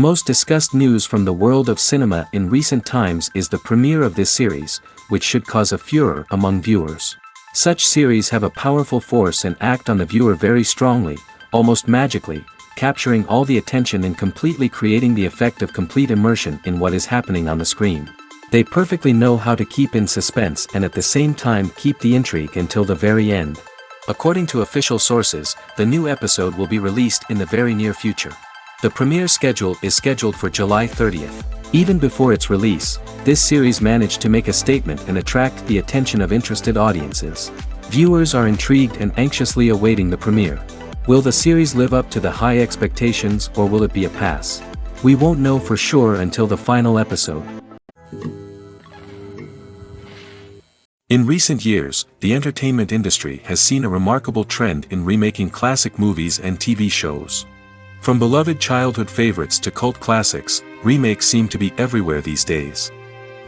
most discussed news from the world of cinema in recent times is the premiere of this series, which should cause a furor among viewers. Such series have a powerful force and act on the viewer very strongly, almost magically, capturing all the attention and completely creating the effect of complete immersion in what is happening on the screen. They perfectly know how to keep in suspense and at the same time keep the intrigue until the very end. According to official sources, the new episode will be released in the very near future. The premiere schedule is scheduled for July 30th. Even before its release, this series managed to make a statement and attract the attention of interested audiences. Viewers are intrigued and anxiously awaiting the premiere. Will the series live up to the high expectations or will it be a pass? We won't know for sure until the final episode. In recent years, the entertainment industry has seen a remarkable trend in remaking classic movies and TV shows. From beloved childhood favorites to cult classics, remakes seem to be everywhere these days.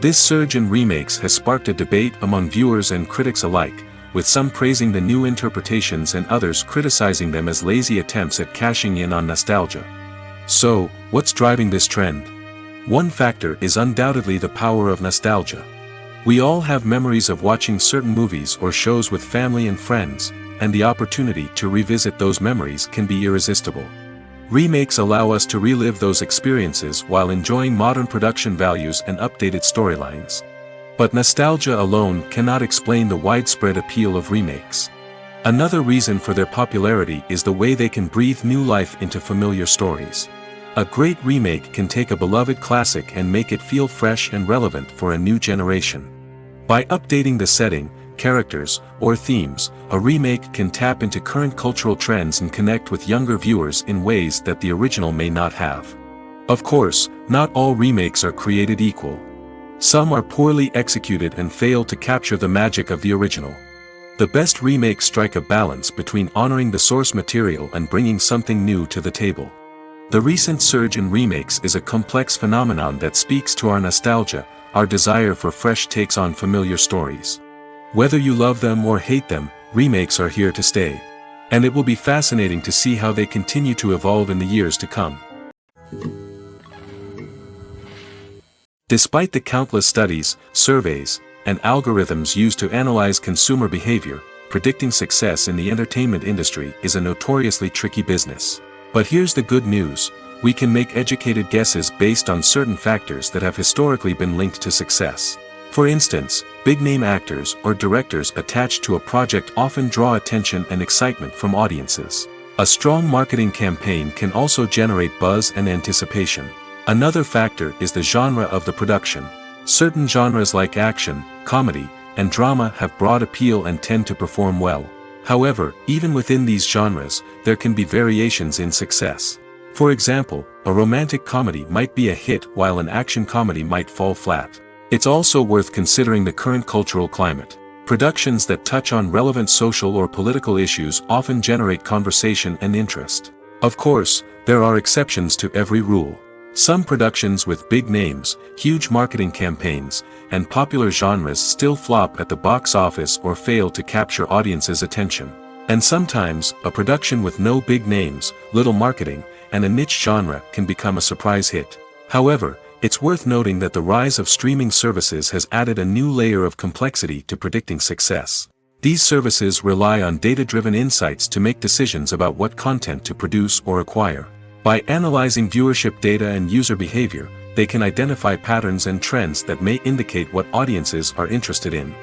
This surge in remakes has sparked a debate among viewers and critics alike, with some praising the new interpretations and others criticizing them as lazy attempts at cashing in on nostalgia. So, what's driving this trend? One factor is undoubtedly the power of nostalgia. We all have memories of watching certain movies or shows with family and friends, and the opportunity to revisit those memories can be irresistible. Remakes allow us to relive those experiences while enjoying modern production values and updated storylines. But nostalgia alone cannot explain the widespread appeal of remakes. Another reason for their popularity is the way they can breathe new life into familiar stories. A great remake can take a beloved classic and make it feel fresh and relevant for a new generation. By updating the setting, characters, or themes, a remake can tap into current cultural trends and connect with younger viewers in ways that the original may not have. Of course, not all remakes are created equal. Some are poorly executed and fail to capture the magic of the original. The best remakes strike a balance between honoring the source material and bringing something new to the table. The recent surge in remakes is a complex phenomenon that speaks to our nostalgia, our desire for fresh takes on familiar stories. Whether you love them or hate them, remakes are here to stay. And it will be fascinating to see how they continue to evolve in the years to come. Despite the countless studies, surveys, and algorithms used to analyze consumer behavior, predicting success in the entertainment industry is a notoriously tricky business. But here's the good news: we can make educated guesses based on certain factors that have historically been linked to success. For instance, big-name actors or directors attached to a project often draw attention and excitement from audiences. A strong marketing campaign can also generate buzz and anticipation. Another factor is the genre of the production. Certain genres like action, comedy, and drama have broad appeal and tend to perform well. However, even within these genres, there can be variations in success. For example, a romantic comedy might be a hit while an action comedy might fall flat. It's also worth considering the current cultural climate. Productions that touch on relevant social or political issues often generate conversation and interest. Of course, there are exceptions to every rule. Some productions with big names, huge marketing campaigns, and popular genres still flop at the box office or fail to capture audiences' attention. And sometimes, a production with no big names, little marketing, and a niche genre can become a surprise hit. However, it's worth noting that the rise of streaming services has added a new layer of complexity to predicting success. These services rely on data-driven insights to make decisions about what content to produce or acquire. By analyzing viewership data and user behavior, they can identify patterns and trends that may indicate what audiences are interested in.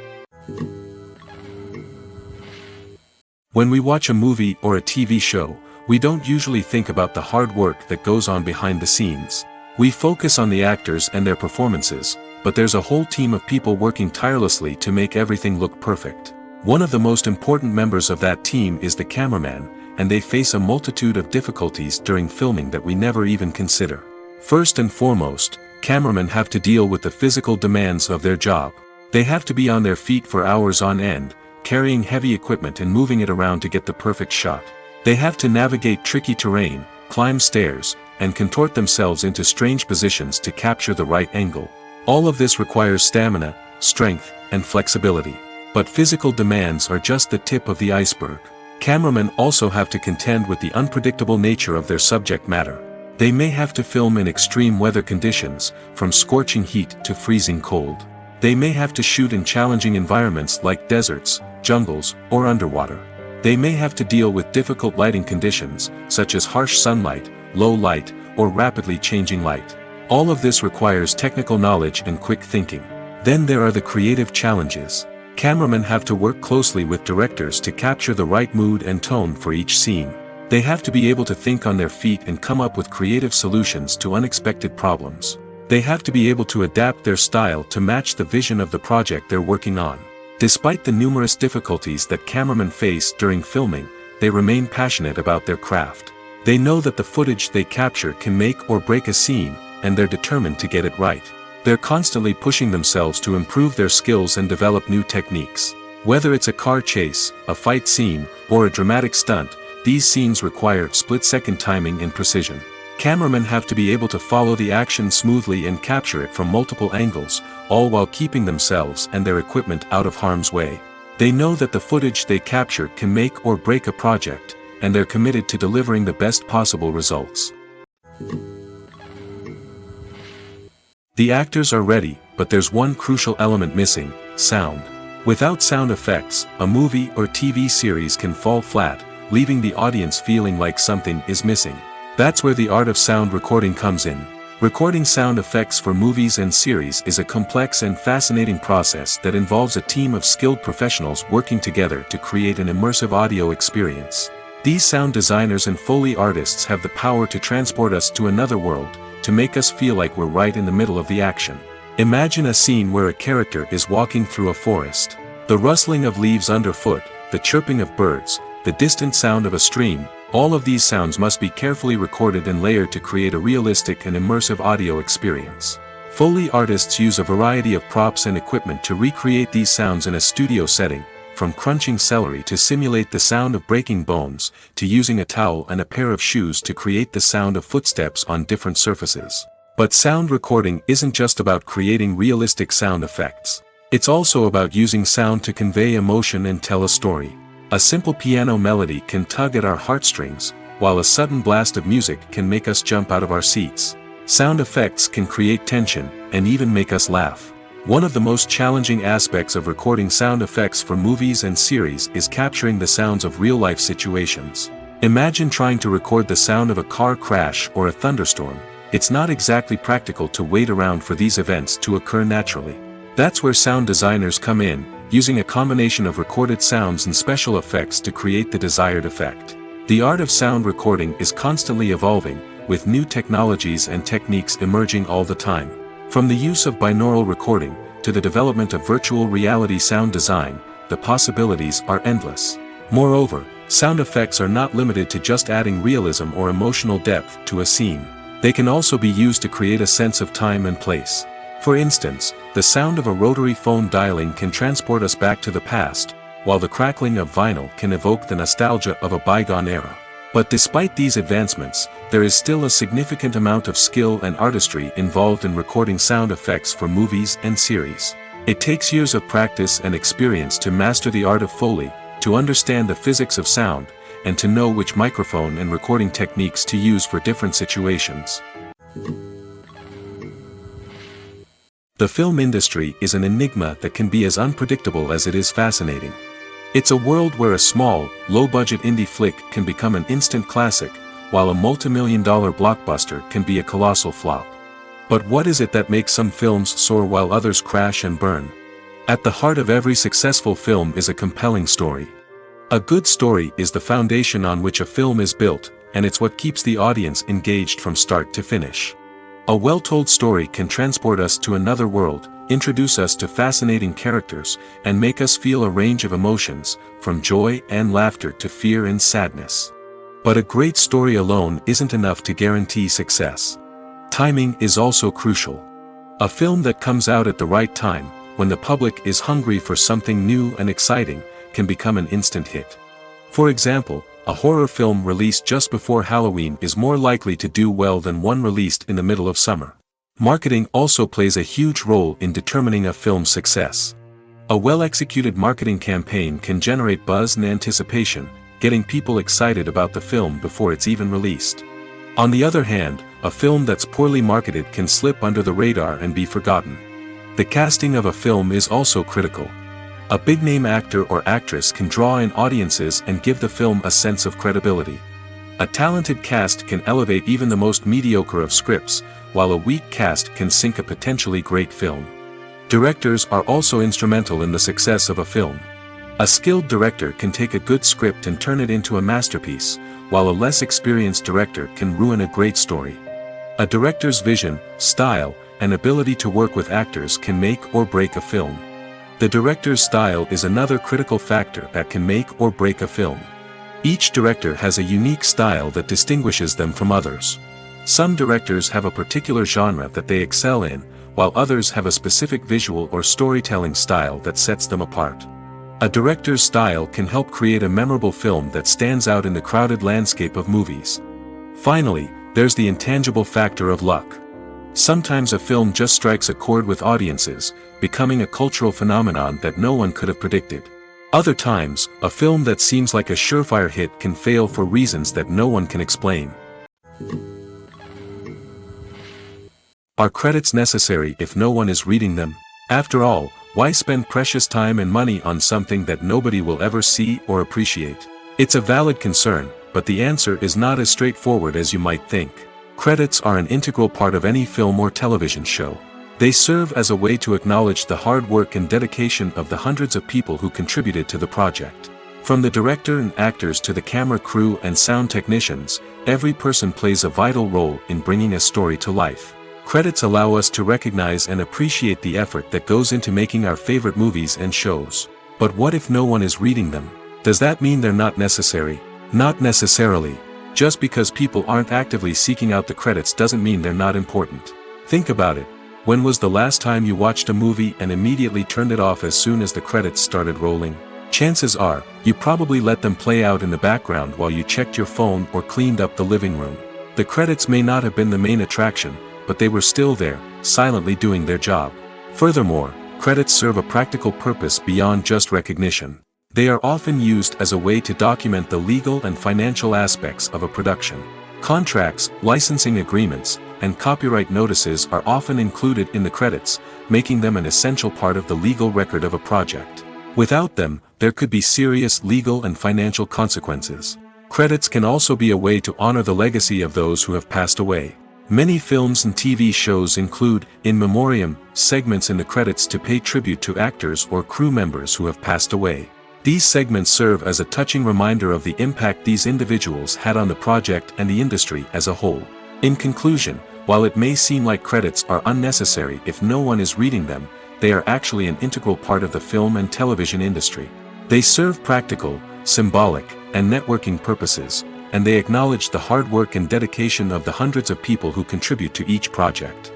When we watch a movie or a TV show, we don't usually think about the hard work that goes on behind the scenes. We focus on the actors and their performances, but there's a whole team of people working tirelessly to make everything look perfect. One of the most important members of that team is the cameraman, and they face a multitude of difficulties during filming that we never even consider. First and foremost, cameramen have to deal with the physical demands of their job. They have to be on their feet for hours on end, carrying heavy equipment and moving it around to get the perfect shot. They have to navigate tricky terrain, climb stairs, and contort themselves into strange positions to capture the right angle. All of this requires stamina, strength, and flexibility. But physical demands are just the tip of the iceberg. Cameramen also have to contend with the unpredictable nature of their subject matter. They may have to film in extreme weather conditions, from scorching heat to freezing cold. They may have to shoot in challenging environments like deserts, jungles, or underwater. They may have to deal with difficult lighting conditions, such as harsh sunlight, low light, or rapidly changing light. All of this requires technical knowledge and quick thinking. Then there are the creative challenges. Cameramen have to work closely with directors to capture the right mood and tone for each scene. They have to be able to think on their feet and come up with creative solutions to unexpected problems. They have to be able to adapt their style to match the vision of the project they're working on. Despite the numerous difficulties that cameramen face during filming, they remain passionate about their craft. They know that the footage they capture can make or break a scene, and they're determined to get it right. They're constantly pushing themselves to improve their skills and develop new techniques. Whether it's a car chase, a fight scene, or a dramatic stunt, these scenes require split-second timing and precision. Cameramen have to be able to follow the action smoothly and capture it from multiple angles, all while keeping themselves and their equipment out of harm's way. They know that the footage they capture can make or break a project, and they're committed to delivering the best possible results. The actors are ready, but there's one crucial element missing: sound. Without sound effects, a movie or TV series can fall flat, leaving the audience feeling like something is missing. That's where the art of sound recording comes in. Recording sound effects for movies and series is a complex and fascinating process that involves a team of skilled professionals working together to create an immersive audio experience. These sound designers and Foley artists have the power to transport us to another world, to make us feel like we're right in the middle of the action. Imagine a scene where a character is walking through a forest. The rustling of leaves underfoot, the chirping of birds, the distant sound of a stream, all of these sounds must be carefully recorded and layered to create a realistic and immersive audio experience. Foley artists use a variety of props and equipment to recreate these sounds in a studio setting, from crunching celery to simulate the sound of breaking bones, to using a towel and a pair of shoes to create the sound of footsteps on different surfaces. But sound recording isn't just about creating realistic sound effects. It's also about using sound to convey emotion and tell a story. A simple piano melody can tug at our heartstrings, while a sudden blast of music can make us jump out of our seats. Sound effects can create tension, and even make us laugh. One of the most challenging aspects of recording sound effects for movies and series is capturing the sounds of real-life situations. Imagine trying to record the sound of a car crash or a thunderstorm. It's not exactly practical to wait around for these events to occur naturally. That's where sound designers come in, using a combination of recorded sounds and special effects to create the desired effect. The art of sound recording is constantly evolving, with new technologies and techniques emerging all the time. From the use of binaural recording, to the development of virtual reality sound design, the possibilities are endless. Moreover, sound effects are not limited to just adding realism or emotional depth to a scene. They can also be used to create a sense of time and place. For instance, the sound of a rotary phone dialing can transport us back to the past, while the crackling of vinyl can evoke the nostalgia of a bygone era. But despite these advancements, there is still a significant amount of skill and artistry involved in recording sound effects for movies and series. It takes years of practice and experience to master the art of Foley, to understand the physics of sound, and to know which microphone and recording techniques to use for different situations. The film industry is an enigma that can be as unpredictable as it is fascinating. It's a world where a small, low-budget indie flick can become an instant classic, while a multi-million-dollar blockbuster can be a colossal flop. But what is it that makes some films soar while others crash and burn? At the heart of every successful film is a compelling story. A good story is the foundation on which a film is built, and it's what keeps the audience engaged from start to finish. A well-told story can transport us to another world, introduce us to fascinating characters, and make us feel a range of emotions, from joy and laughter to fear and sadness. But a great story alone isn't enough to guarantee success. Timing is also crucial. A film that comes out at the right time, when the public is hungry for something new and exciting, can become an instant hit. For example, a horror film released just before Halloween is more likely to do well than one released in the middle of summer. Marketing also plays a huge role in determining a film's success. A well-executed marketing campaign can generate buzz and anticipation, getting people excited about the film before it's even released. On the other hand, a film that's poorly marketed can slip under the radar and be forgotten. The casting of a film is also critical. A big-name actor or actress can draw in audiences and give the film a sense of credibility. A talented cast can elevate even the most mediocre of scripts, while a weak cast can sink a potentially great film. Directors are also instrumental in the success of a film. A skilled director can take a good script and turn it into a masterpiece, while a less experienced director can ruin a great story. A director's vision, style, and ability to work with actors can make or break a film. The director's style is another critical factor that can make or break a film. Each director has a unique style that distinguishes them from others. Some directors have a particular genre that they excel in, while others have a specific visual or storytelling style that sets them apart. A director's style can help create a memorable film that stands out in the crowded landscape of movies. Finally, there's the intangible factor of luck. Sometimes a film just strikes a chord with audiences, becoming a cultural phenomenon that no one could have predicted. Other times, a film that seems like a surefire hit can fail for reasons that no one can explain. Are credits necessary if no one is reading them? After all, why spend precious time and money on something that nobody will ever see or appreciate? It's a valid concern, but the answer is not as straightforward as you might think. Credits are an integral part of any film or television show. They serve as a way to acknowledge the hard work and dedication of the hundreds of people who contributed to the project. From the director and actors to the camera crew and sound technicians, every person plays a vital role in bringing a story to life. Credits allow us to recognize and appreciate the effort that goes into making our favorite movies and shows. But what if no one is reading them? Does that mean they're not necessary? Not necessarily. Just because people aren't actively seeking out the credits doesn't mean they're not important. Think about it. When was the last time you watched a movie and immediately turned it off as soon as the credits started rolling? Chances are, you probably let them play out in the background while you checked your phone or cleaned up the living room. The credits may not have been the main attraction, but they were still there, silently doing their job. Furthermore, credits serve a practical purpose beyond just recognition. They are often used as a way to document the legal and financial aspects of a production. Contracts, licensing agreements, and copyright notices are often included in the credits, making them an essential part of the legal record of a project. Without them, there could be serious legal and financial consequences. Credits can also be a way to honor the legacy of those who have passed away. Many films and TV shows include, in memoriam, segments in the credits to pay tribute to actors or crew members who have passed away. These segments serve as a touching reminder of the impact these individuals had on the project and the industry as a whole. In conclusion, while it may seem like credits are unnecessary if no one is reading them, they are actually an integral part of the film and television industry. They serve practical, symbolic, and networking purposes, and they acknowledge the hard work and dedication of the hundreds of people who contribute to each project.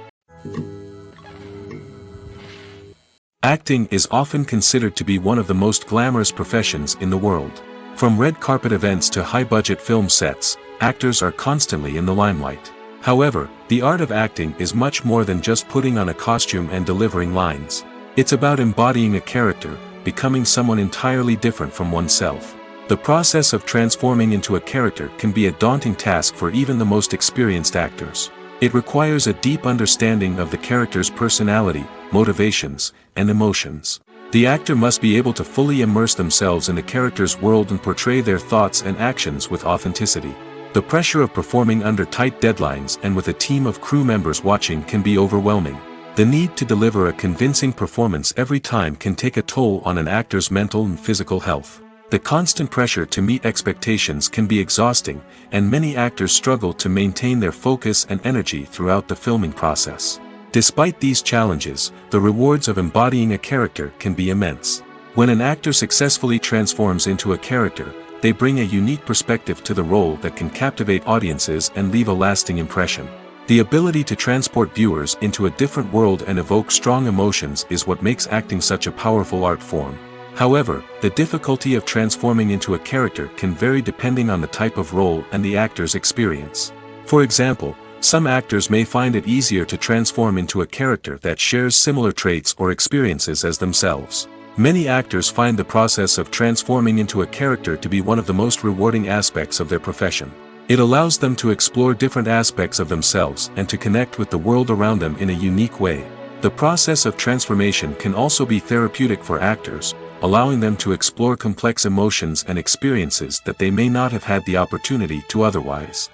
Acting is often considered to be one of the most glamorous professions in the world. From red carpet events to high-budget film sets, actors are constantly in the limelight. However, the art of acting is much more than just putting on a costume and delivering lines. It's about embodying a character, becoming someone entirely different from oneself. The process of transforming into a character can be a daunting task for even the most experienced actors. It requires a deep understanding of the character's personality, motivations, and emotions. The actor must be able to fully immerse themselves in the character's world and portray their thoughts and actions with authenticity. The pressure of performing under tight deadlines and with a team of crew members watching can be overwhelming. The need to deliver a convincing performance every time can take a toll on an actor's mental and physical health. The constant pressure to meet expectations can be exhausting, and many actors struggle to maintain their focus and energy throughout the filming process. Despite these challenges, the rewards of embodying a character can be immense. When an actor successfully transforms into a character, they bring a unique perspective to the role that can captivate audiences and leave a lasting impression. The ability to transport viewers into a different world and evoke strong emotions is what makes acting such a powerful art form. However, the difficulty of transforming into a character can vary depending on the type of role and the actor's experience. For example, some actors may find it easier to transform into a character that shares similar traits or experiences as themselves. Many actors find the process of transforming into a character to be one of the most rewarding aspects of their profession. It allows them to explore different aspects of themselves and to connect with the world around them in a unique way. The process of transformation can also be therapeutic for actors, allowing them to explore complex emotions and experiences that they may not have had the opportunity to otherwise.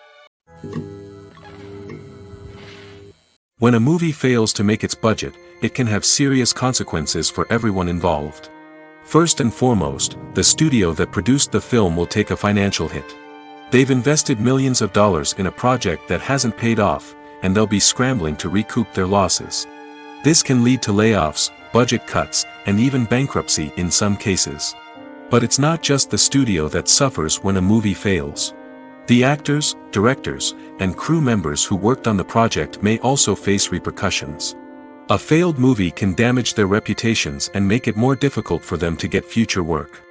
When a movie fails to make its budget, it can have serious consequences for everyone involved. First and foremost, the studio that produced the film will take a financial hit. They've invested millions of dollars in a project that hasn't paid off, and they'll be scrambling to recoup their losses. This can lead to layoffs, budget cuts, and even bankruptcy in some cases. But it's not just the studio that suffers when a movie fails. The actors, directors, and crew members who worked on the project may also face repercussions. A failed movie can damage their reputations and make it more difficult for them to get future work.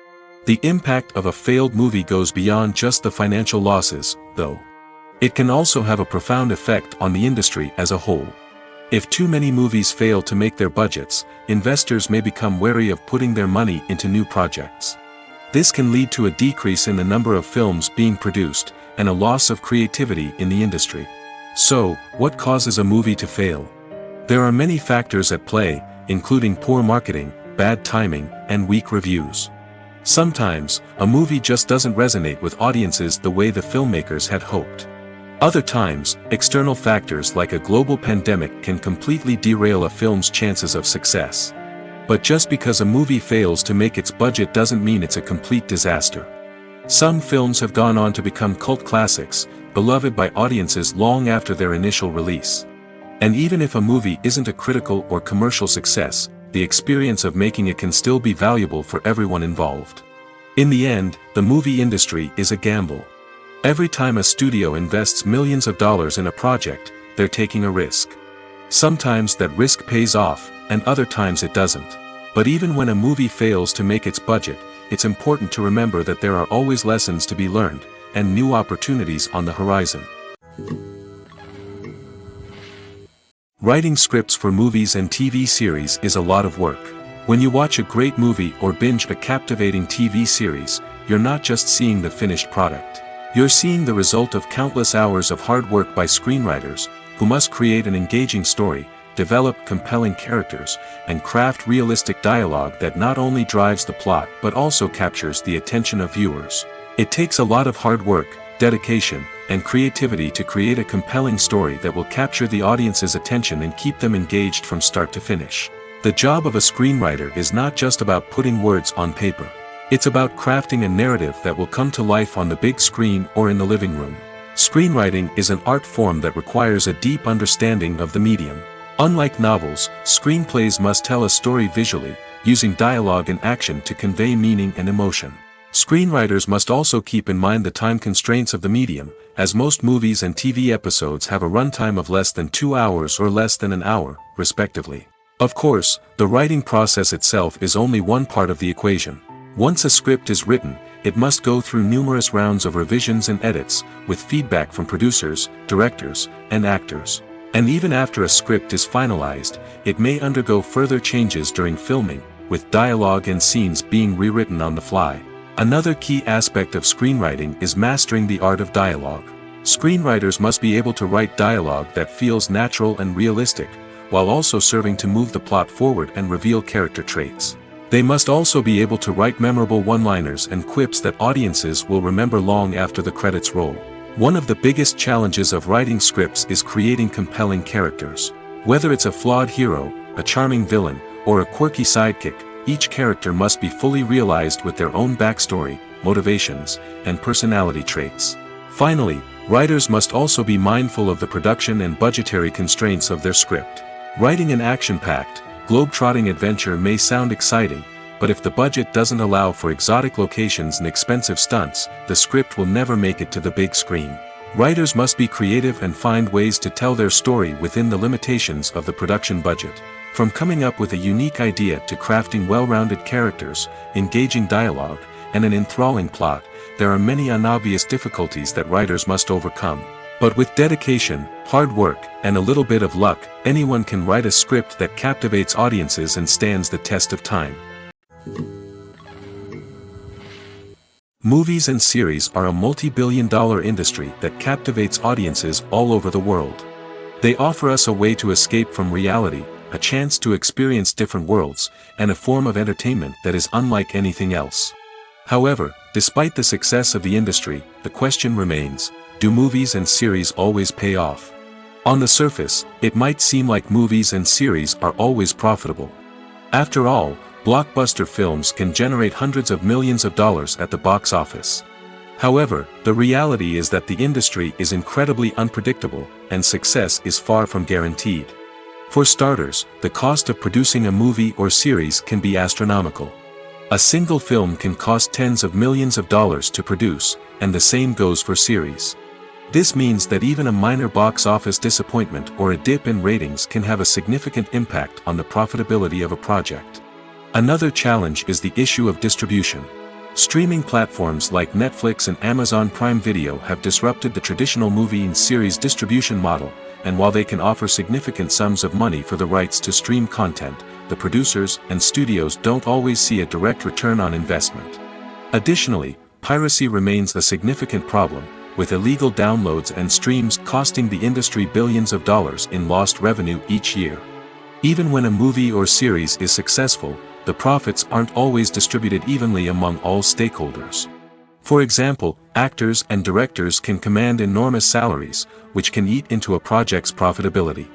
The impact of a failed movie goes beyond just the financial losses, though. It can also have a profound effect on the industry as a whole. If too many movies fail to make their budgets, investors may become wary of putting their money into new projects. This can lead to a decrease in the number of films being produced, and a loss of creativity in the industry. So, what causes a movie to fail? There are many factors at play, including poor marketing, bad timing, and weak reviews. Sometimes, a movie just doesn't resonate with audiences the way the filmmakers had hoped. Other times, external factors like a global pandemic can completely derail a film's chances of success. But just because a movie fails to make its budget doesn't mean it's a complete disaster. Some films have gone on to become cult classics, beloved by audiences long after their initial release. And even if a movie isn't a critical or commercial success, the experience of making it can still be valuable for everyone involved. In the end, the movie industry is a gamble. Every time a studio invests millions of dollars in a project, they're taking a risk. Sometimes that risk pays off, and other times it doesn't. But even when a movie fails to make its budget, it's important to remember that there are always lessons to be learned, and new opportunities on the horizon. Writing scripts for movies and TV series is a lot of work. When you watch a great movie or binge a captivating TV series, you're not just seeing the finished product. You're seeing the result of countless hours of hard work by screenwriters, who must create an engaging story, develop compelling characters, and craft realistic dialogue that not only drives the plot but also captures the attention of viewers. It takes a lot of hard work, dedication, and creativity to create a compelling story that will capture the audience's attention and keep them engaged from start to finish. The job of a screenwriter is not just about putting words on paper. It's about crafting a narrative that will come to life on the big screen or in the living room. Screenwriting is an art form that requires a deep understanding of the medium. Unlike novels, screenplays must tell a story visually, using dialogue and action to convey meaning and emotion. Screenwriters must also keep in mind the time constraints of the medium, as most movies and TV episodes have a runtime of less than 2 hours or less than an hour, respectively. Of course, the writing process itself is only one part of the equation. Once a script is written, it must go through numerous rounds of revisions and edits, with feedback from producers, directors, and actors. And even after a script is finalized, it may undergo further changes during filming, with dialogue and scenes being rewritten on the fly. Another key aspect of screenwriting is mastering the art of dialogue. Screenwriters must be able to write dialogue that feels natural and realistic, while also serving to move the plot forward and reveal character traits. They must also be able to write memorable one-liners and quips that audiences will remember long after the credits roll. One of the biggest challenges of writing scripts is creating compelling characters. Whether it's a flawed hero, a charming villain, or a quirky sidekick, each character must be fully realized with their own backstory, motivations, and personality traits. Finally, writers must also be mindful of the production and budgetary constraints of their script. Writing an action-packed, globe-trotting adventure may sound exciting, but if the budget doesn't allow for exotic locations and expensive stunts, the script will never make it to the big screen. Writers must be creative and find ways to tell their story within the limitations of the production budget. From coming up with a unique idea to crafting well-rounded characters, engaging dialogue, and an enthralling plot, there are many unobvious difficulties that writers must overcome. But with dedication, hard work, and a little bit of luck, anyone can write a script that captivates audiences and stands the test of time. Movies and series are a multi-billion-dollar industry that captivates audiences all over the world. They offer us a way to escape from reality, a chance to experience different worlds, and a form of entertainment that is unlike anything else. However, despite the success of the industry, the question remains, do movies and series always pay off? On the surface, it might seem like movies and series are always profitable. After all, blockbuster films can generate hundreds of millions of dollars at the box office. However, the reality is that the industry is incredibly unpredictable, and success is far from guaranteed. For starters, the cost of producing a movie or series can be astronomical. A single film can cost tens of millions of dollars to produce, and the same goes for series. This means that even a minor box office disappointment or a dip in ratings can have a significant impact on the profitability of a project. Another challenge is the issue of distribution. Streaming platforms like Netflix and Amazon Prime Video have disrupted the traditional movie and series distribution model, and while they can offer significant sums of money for the rights to stream content, the producers and studios don't always see a direct return on investment. Additionally, piracy remains a significant problem, with illegal downloads and streams costing the industry billions of dollars in lost revenue each year. Even when a movie or series is successful, the profits aren't always distributed evenly among all stakeholders. For example, actors and directors can command enormous salaries, which can eat into a project's profitability.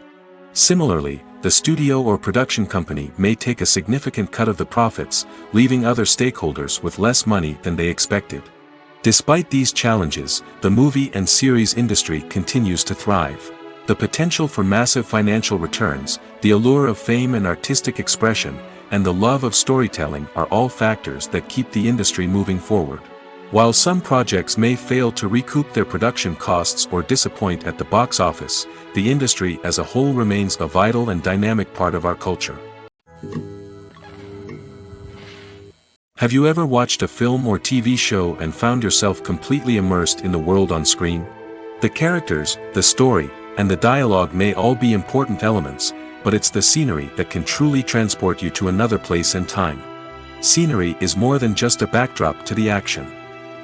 Similarly, the studio or production company may take a significant cut of the profits, leaving other stakeholders with less money than they expected. Despite these challenges, the movie and series industry continues to thrive. The potential for massive financial returns, the allure of fame and artistic expression, and the love of storytelling are all factors that keep the industry moving forward. While some projects may fail to recoup their production costs or disappoint at the box office, the industry as a whole remains a vital and dynamic part of our culture. Have you ever watched a film or TV show and found yourself completely immersed in the world on screen? The characters, the story, and the dialogue may all be important elements, but it's the scenery that can truly transport you to another place and time. Scenery is more than just a backdrop to the action.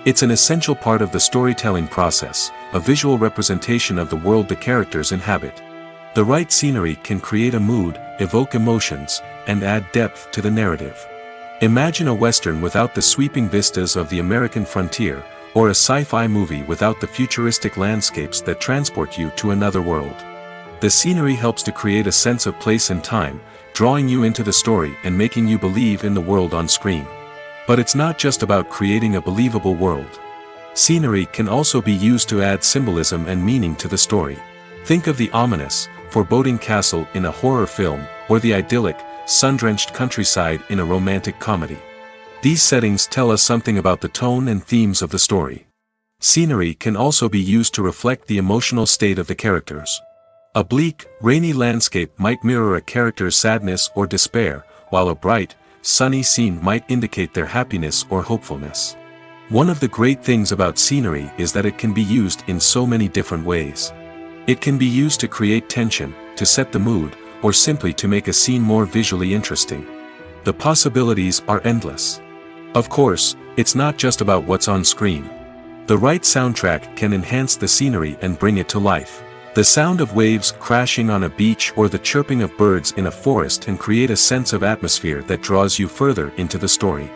It's an essential part of the storytelling process, a visual representation of the world the characters inhabit. The right scenery can create a mood, evoke emotions, and add depth to the narrative. Imagine a Western without the sweeping vistas of the American frontier, or a sci-fi movie without the futuristic landscapes that transport you to another world. The scenery helps to create a sense of place and time, drawing you into the story and making you believe in the world on screen. But it's not just about creating a believable world. Scenery can also be used to add symbolism and meaning to the story. Think of the ominous, foreboding castle in a horror film, or the idyllic, sun-drenched countryside in a romantic comedy. These settings tell us something about the tone and themes of the story. Scenery can also be used to reflect the emotional state of the characters. A bleak, rainy landscape might mirror a character's sadness or despair, while a bright, sunny scene might indicate their happiness or hopefulness. One of the great things about scenery is that it can be used in so many different ways. It can be used to create tension, to set the mood, or simply to make a scene more visually interesting. The possibilities are endless. Of course, it's not just about what's on screen. The right soundtrack can enhance the scenery and bring it to life. The sound of waves crashing on a beach or the chirping of birds in a forest can create a sense of atmosphere that draws you further into the story.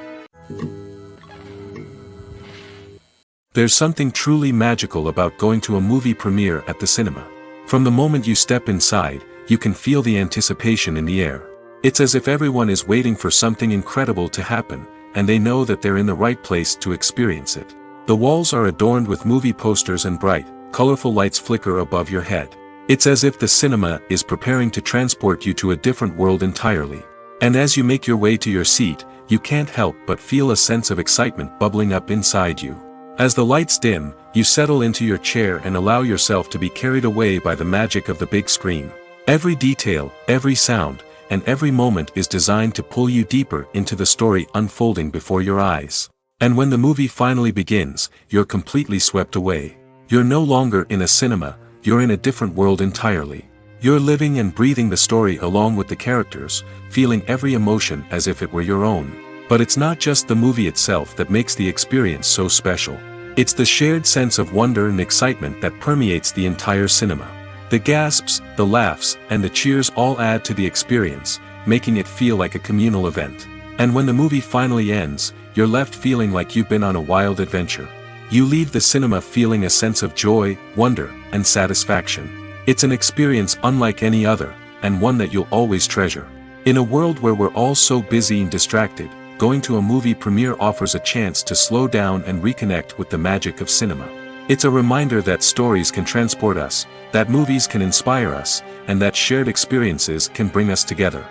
There's something truly magical about going to a movie premiere at the cinema. From the moment you step inside, you can feel the anticipation in the air. It's as if everyone is waiting for something incredible to happen, and they know that they're in the right place to experience it. The walls are adorned with movie posters and bright, colorful lights flicker above your head. It's as if the cinema is preparing to transport you to a different world entirely. And as you make your way to your seat, you can't help but feel a sense of excitement bubbling up inside you. As the lights dim, you settle into your chair and allow yourself to be carried away by the magic of the big screen. Every detail, every sound, and every moment is designed to pull you deeper into the story unfolding before your eyes. And when the movie finally begins, you're completely swept away. You're no longer in a cinema, you're in a different world entirely. You're living and breathing the story along with the characters, feeling every emotion as if it were your own. But it's not just the movie itself that makes the experience so special. It's the shared sense of wonder and excitement that permeates the entire cinema. The gasps, the laughs, and the cheers all add to the experience, making it feel like a communal event. And when the movie finally ends, you're left feeling like you've been on a wild adventure. You leave the cinema feeling a sense of joy, wonder, and satisfaction. It's an experience unlike any other, and one that you'll always treasure. In a world where we're all so busy and distracted, going to a movie premiere offers a chance to slow down and reconnect with the magic of cinema. It's a reminder that stories can transport us, that movies can inspire us, and that shared experiences can bring us together.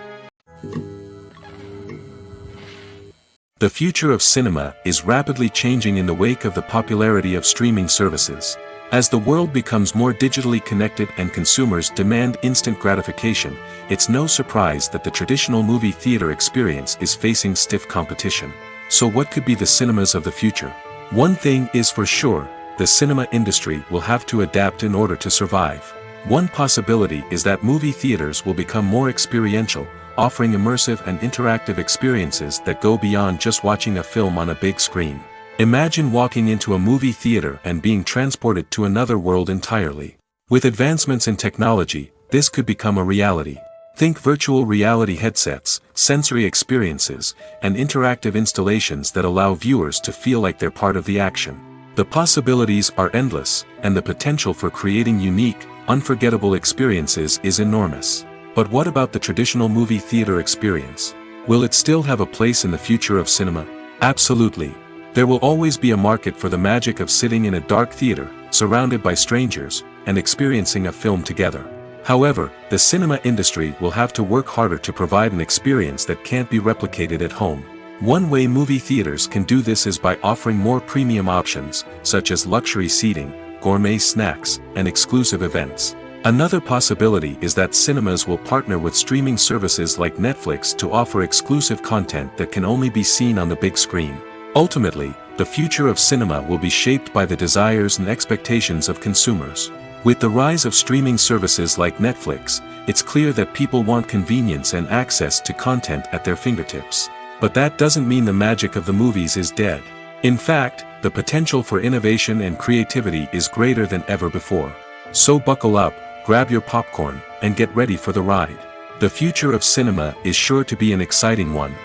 The future of cinema is rapidly changing in the wake of the popularity of streaming services. As the world becomes more digitally connected and consumers demand instant gratification, it's no surprise that the traditional movie theater experience is facing stiff competition. So what could be the cinemas of the future? One thing is for sure, the cinema industry will have to adapt in order to survive. One possibility is that movie theaters will become more experiential, offering immersive and interactive experiences that go beyond just watching a film on a big screen. Imagine walking into a movie theater and being transported to another world entirely. With advancements in technology, this could become a reality. Think virtual reality headsets, sensory experiences, and interactive installations that allow viewers to feel like they're part of the action. The possibilities are endless, and the potential for creating unique, unforgettable experiences is enormous. But what about the traditional movie theater experience? Will it still have a place in the future of cinema? Absolutely. There will always be a market for the magic of sitting in a dark theater, surrounded by strangers, and experiencing a film together. However, the cinema industry will have to work harder to provide an experience that can't be replicated at home. One way movie theaters can do this is by offering more premium options, such as luxury seating, gourmet snacks, and exclusive events. Another possibility is that cinemas will partner with streaming services like Netflix to offer exclusive content that can only be seen on the big screen. Ultimately, the future of cinema will be shaped by the desires and expectations of consumers. With the rise of streaming services like Netflix, it's clear that people want convenience and access to content at their fingertips. But that doesn't mean the magic of the movies is dead. In fact, the potential for innovation and creativity is greater than ever before. So buckle up, grab your popcorn, and get ready for the ride. The future of cinema is sure to be an exciting one.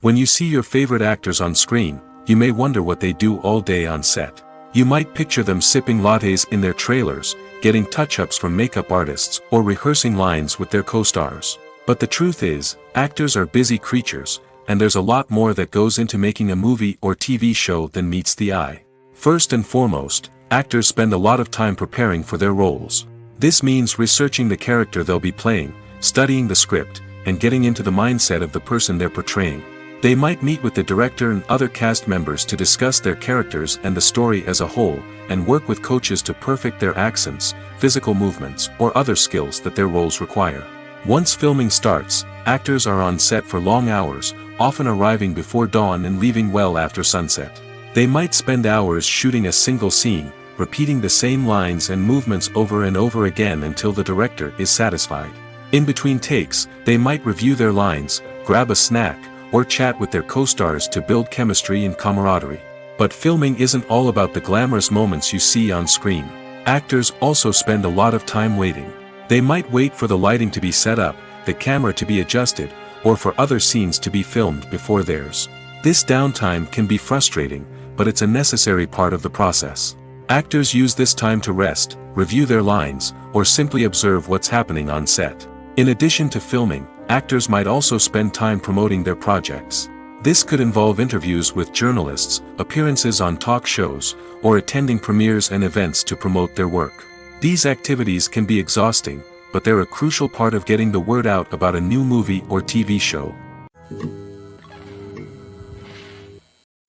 When you see your favorite actors on screen, you may wonder what they do all day on set. You might picture them sipping lattes in their trailers, getting touch-ups from makeup artists, or rehearsing lines with their co-stars. But the truth is, actors are busy creatures, and there's a lot more that goes into making a movie or TV show than meets the eye. First and foremost, actors spend a lot of time preparing for their roles. This means researching the character they'll be playing, studying the script, and getting into the mindset of the person they're portraying. They might meet with the director and other cast members to discuss their characters and the story as a whole, and work with coaches to perfect their accents, physical movements, or other skills that their roles require. Once filming starts, actors are on set for long hours, often arriving before dawn and leaving well after sunset. They might spend hours shooting a single scene, repeating the same lines and movements over and over again until the director is satisfied. In between takes, they might review their lines, grab a snack, or chat with their co-stars to build chemistry and camaraderie. But filming isn't all about the glamorous moments you see on screen. Actors also spend a lot of time waiting. They might wait for the lighting to be set up, the camera to be adjusted, or for other scenes to be filmed before theirs. This downtime can be frustrating, but it's a necessary part of the process. Actors use this time to rest, review their lines, or simply observe what's happening on set. In addition to filming, actors might also spend time promoting their projects. This could involve interviews with journalists, appearances on talk shows, or attending premieres and events to promote their work. These activities can be exhausting, but they're a crucial part of getting the word out about a new movie or TV show.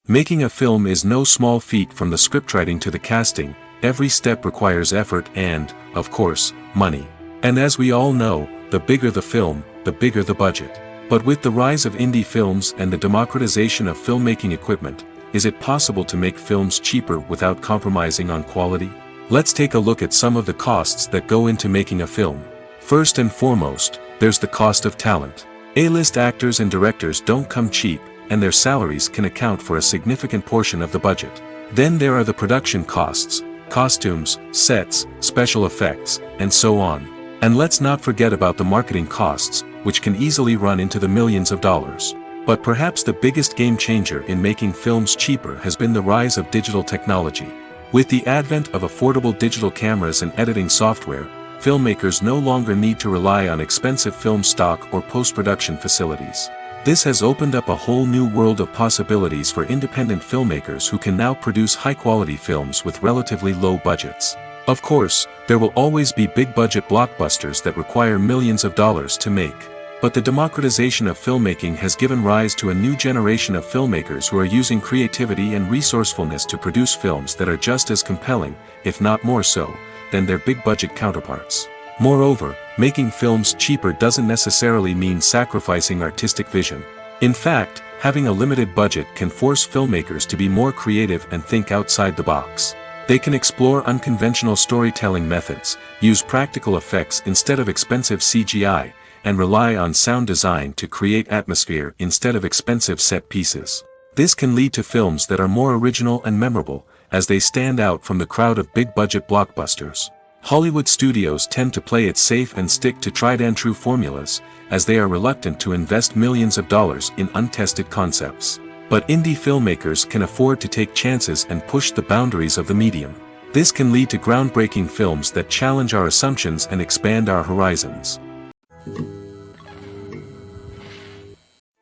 Making a film is no small feat. From the scriptwriting to the casting, every step requires effort and, of course, money. And as we all know, the bigger the film, the bigger the budget. But with the rise of indie films and the democratization of filmmaking equipment, is it possible to make films cheaper without compromising on quality? Let's take a look at some of the costs that go into making a film. First and foremost, there's the cost of talent. A-list actors and directors don't come cheap, and their salaries can account for a significant portion of the budget. Then there are the production costs, costumes, sets, special effects, and so on. And let's not forget about the marketing costs, which can easily run into the millions of dollars. But perhaps the biggest game changer in making films cheaper has been the rise of digital technology. With the advent of affordable digital cameras and editing software, filmmakers no longer need to rely on expensive film stock or post-production facilities. This has opened up a whole new world of possibilities for independent filmmakers who can now produce high-quality films with relatively low budgets. Of course, there will always be big-budget blockbusters that require millions of dollars to make. But the democratization of filmmaking has given rise to a new generation of filmmakers who are using creativity and resourcefulness to produce films that are just as compelling, if not more so, than their big-budget counterparts. Moreover, making films cheaper doesn't necessarily mean sacrificing artistic vision. In fact, having a limited budget can force filmmakers to be more creative and think outside the box. They can explore unconventional storytelling methods, use practical effects instead of expensive CGI, and rely on sound design to create atmosphere instead of expensive set pieces. This can lead to films that are more original and memorable, as they stand out from the crowd of big-budget blockbusters. Hollywood studios tend to play it safe and stick to tried-and-true formulas, as they are reluctant to invest millions of dollars in untested concepts. But indie filmmakers can afford to take chances and push the boundaries of the medium. This can lead to groundbreaking films that challenge our assumptions and expand our horizons.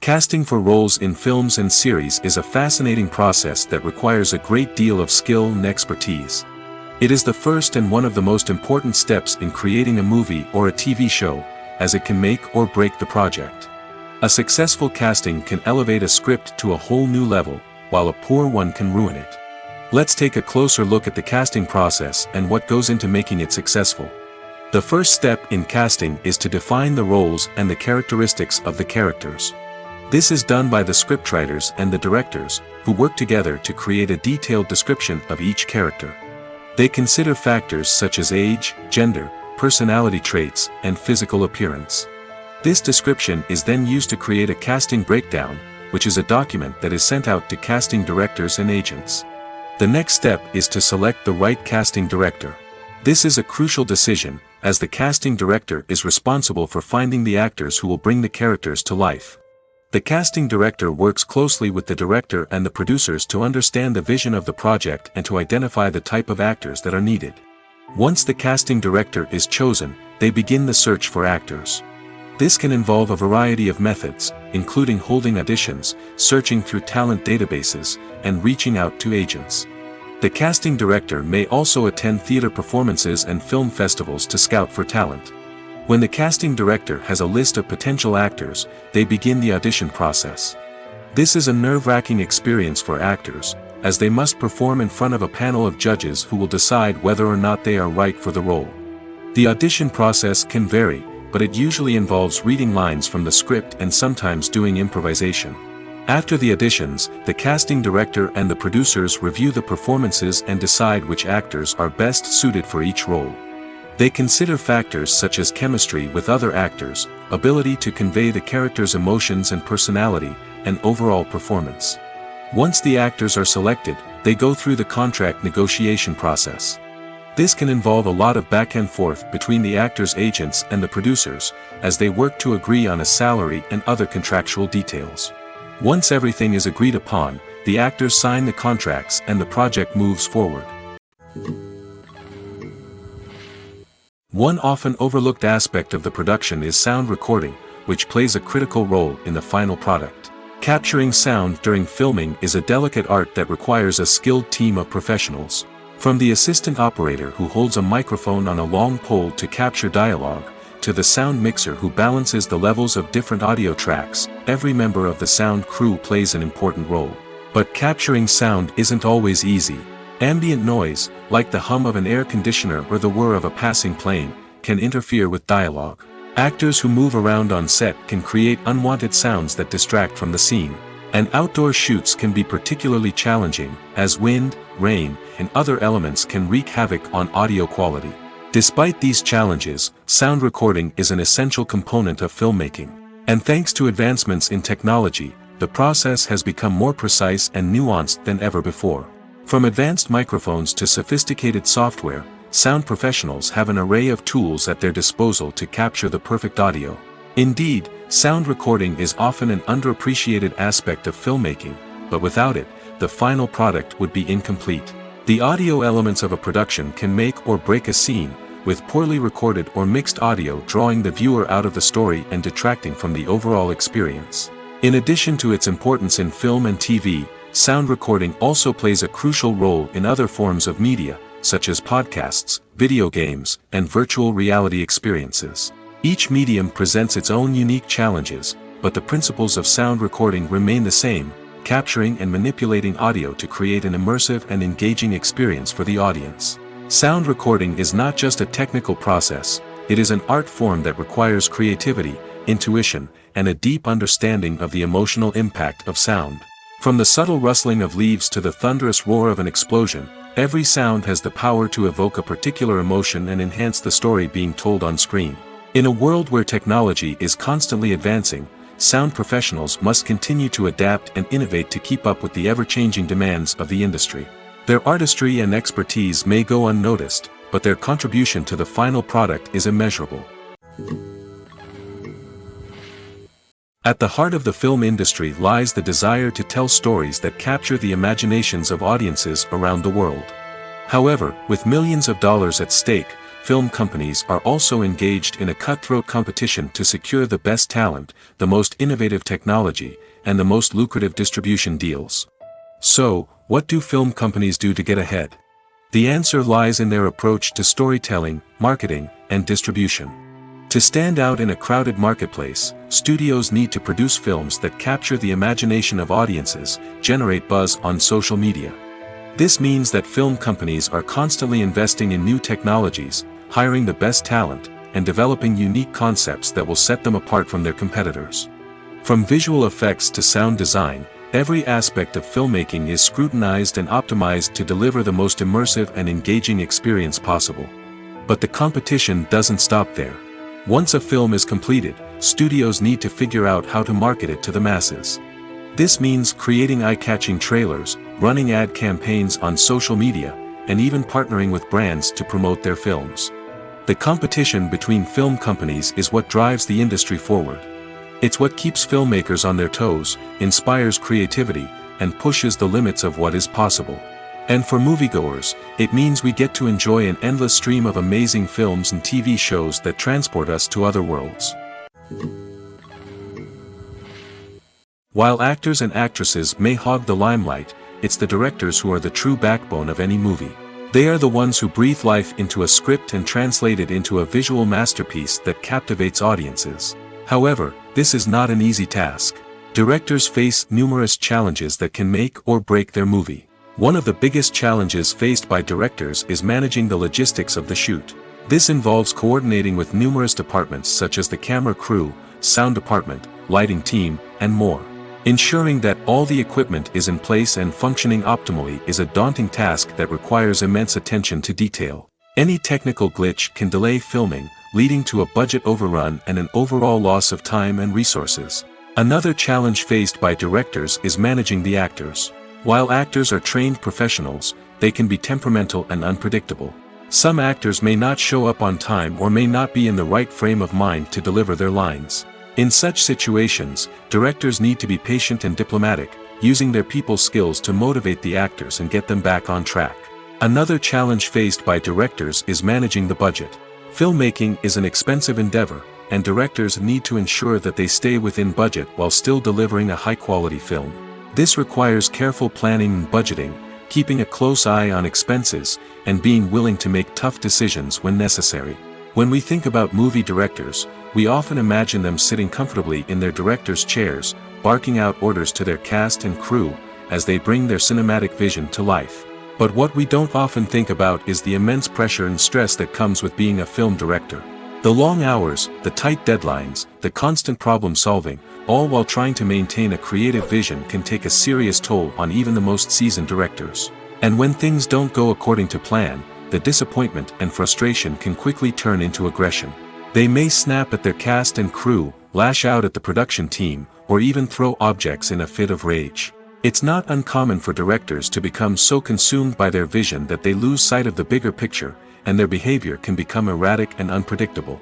Casting for roles in films and series is a fascinating process that requires a great deal of skill and expertise. It is the first and one of the most important steps in creating a movie or a TV show, as it can make or break the project. A successful casting can elevate a script to a whole new level, while a poor one can ruin it. Let's take a closer look at the casting process and what goes into making it successful. The first step in casting is to define the roles and the characteristics of the characters. This is done by the scriptwriters and the directors, who work together to create a detailed description of each character. They consider factors such as age, gender, personality traits, and physical appearance. This description is then used to create a casting breakdown, which is a document that is sent out to casting directors and agents. The next step is to select the right casting director. This is a crucial decision, as the casting director is responsible for finding the actors who will bring the characters to life. The casting director works closely with the director and the producers to understand the vision of the project and to identify the type of actors that are needed. Once the casting director is chosen, they begin the search for actors. This can involve a variety of methods, including holding auditions, searching through talent databases, and reaching out to agents. The casting director may also attend theater performances and film festivals to scout for talent. When the casting director has a list of potential actors, they begin the audition process. This is a nerve-wracking experience for actors, as they must perform in front of a panel of judges who will decide whether or not they are right for the role. The audition process can vary, but it usually involves reading lines from the script and sometimes doing improvisation. After the auditions, the casting director and the producers review the performances and decide which actors are best suited for each role. They consider factors such as chemistry with other actors, ability to convey the character's emotions and personality, and overall performance. Once the actors are selected, they go through the contract negotiation process. This can involve a lot of back and forth between the actors' agents and the producers, as they work to agree on a salary and other contractual details. Once everything is agreed upon, the actors sign the contracts and the project moves forward. One often overlooked aspect of the production is sound recording, which plays a critical role in the final product. Capturing sound during filming is a delicate art that requires a skilled team of professionals. From the assistant operator who holds a microphone on a long pole to capture dialogue, to the sound mixer who balances the levels of different audio tracks, every member of the sound crew plays an important role. But capturing sound isn't always easy. Ambient noise, like the hum of an air conditioner or the whir of a passing plane, can interfere with dialogue. Actors who move around on set can create unwanted sounds that distract from the scene. And outdoor shoots can be particularly challenging, as wind, rain, and other elements can wreak havoc on audio quality. Despite these challenges, sound recording is an essential component of filmmaking. And thanks to advancements in technology, the process has become more precise and nuanced than ever before. From advanced microphones to sophisticated software, sound professionals have an array of tools at their disposal to capture the perfect audio. Indeed, sound recording is often an underappreciated aspect of filmmaking, but without it, the final product would be incomplete. The audio elements of a production can make or break a scene, with poorly recorded or mixed audio drawing the viewer out of the story and detracting from the overall experience. In addition to its importance in film and TV, sound recording also plays a crucial role in other forms of media, such as podcasts, video games, and virtual reality experiences. Each medium presents its own unique challenges, but the principles of sound recording remain the same, capturing and manipulating audio to create an immersive and engaging experience for the audience. Sound recording is not just a technical process, it is an art form that requires creativity, intuition, and a deep understanding of the emotional impact of sound. From the subtle rustling of leaves to the thunderous roar of an explosion, every sound has the power to evoke a particular emotion and enhance the story being told on screen. In a world where technology is constantly advancing, sound professionals must continue to adapt and innovate to keep up with the ever-changing demands of the industry. Their artistry and expertise may go unnoticed, but their contribution to the final product is immeasurable. At the heart of the film industry lies the desire to tell stories that capture the imaginations of audiences around the world. However, with millions of dollars at stake, film companies are also engaged in a cutthroat competition to secure the best talent, the most innovative technology, and the most lucrative distribution deals. So, what do film companies do to get ahead? The answer lies in their approach to storytelling, marketing, and distribution. To stand out in a crowded marketplace, studios need to produce films that capture the imagination of audiences, generate buzz on social media. This means that film companies are constantly investing in new technologies, hiring the best talent, and developing unique concepts that will set them apart from their competitors. From visual effects to sound design, every aspect of filmmaking is scrutinized and optimized to deliver the most immersive and engaging experience possible. But the competition doesn't stop there. Once a film is completed, studios need to figure out how to market it to the masses. This means creating eye-catching trailers, running ad campaigns on social media, and even partnering with brands to promote their films. The competition between film companies is what drives the industry forward. It's what keeps filmmakers on their toes, inspires creativity, and pushes the limits of what is possible. And for moviegoers, it means we get to enjoy an endless stream of amazing films and TV shows that transport us to other worlds. While actors and actresses may hog the limelight, it's the directors who are the true backbone of any movie. They are the ones who breathe life into a script and translate it into a visual masterpiece that captivates audiences. However, this is not an easy task. Directors face numerous challenges that can make or break their movie. One of the biggest challenges faced by directors is managing the logistics of the shoot. This involves coordinating with numerous departments such as the camera crew, sound department, lighting team, and more. Ensuring that all the equipment is in place and functioning optimally is a daunting task that requires immense attention to detail. Any technical glitch can delay filming, leading to a budget overrun and an overall loss of time and resources. Another challenge faced by directors is managing the actors. While actors are trained professionals, they can be temperamental and unpredictable. Some actors may not show up on time or may not be in the right frame of mind to deliver their lines. In such situations, directors need to be patient and diplomatic, using their people skills to motivate the actors and get them back on track. Another challenge faced by directors is managing the budget. Filmmaking is an expensive endeavor, and directors need to ensure that they stay within budget while still delivering a high-quality film. This requires careful planning and budgeting, keeping a close eye on expenses, and being willing to make tough decisions when necessary. When we think about movie directors, we often imagine them sitting comfortably in their director's chairs, barking out orders to their cast and crew, as they bring their cinematic vision to life. But what we don't often think about is the immense pressure and stress that comes with being a film director. The long hours, the tight deadlines, the constant problem solving, all while trying to maintain a creative vision can take a serious toll on even the most seasoned directors. And when things don't go according to plan, the disappointment and frustration can quickly turn into aggression. They may snap at their cast and crew, lash out at the production team, or even throw objects in a fit of rage. It's not uncommon for directors to become so consumed by their vision that they lose sight of the bigger picture, and their behavior can become erratic and unpredictable.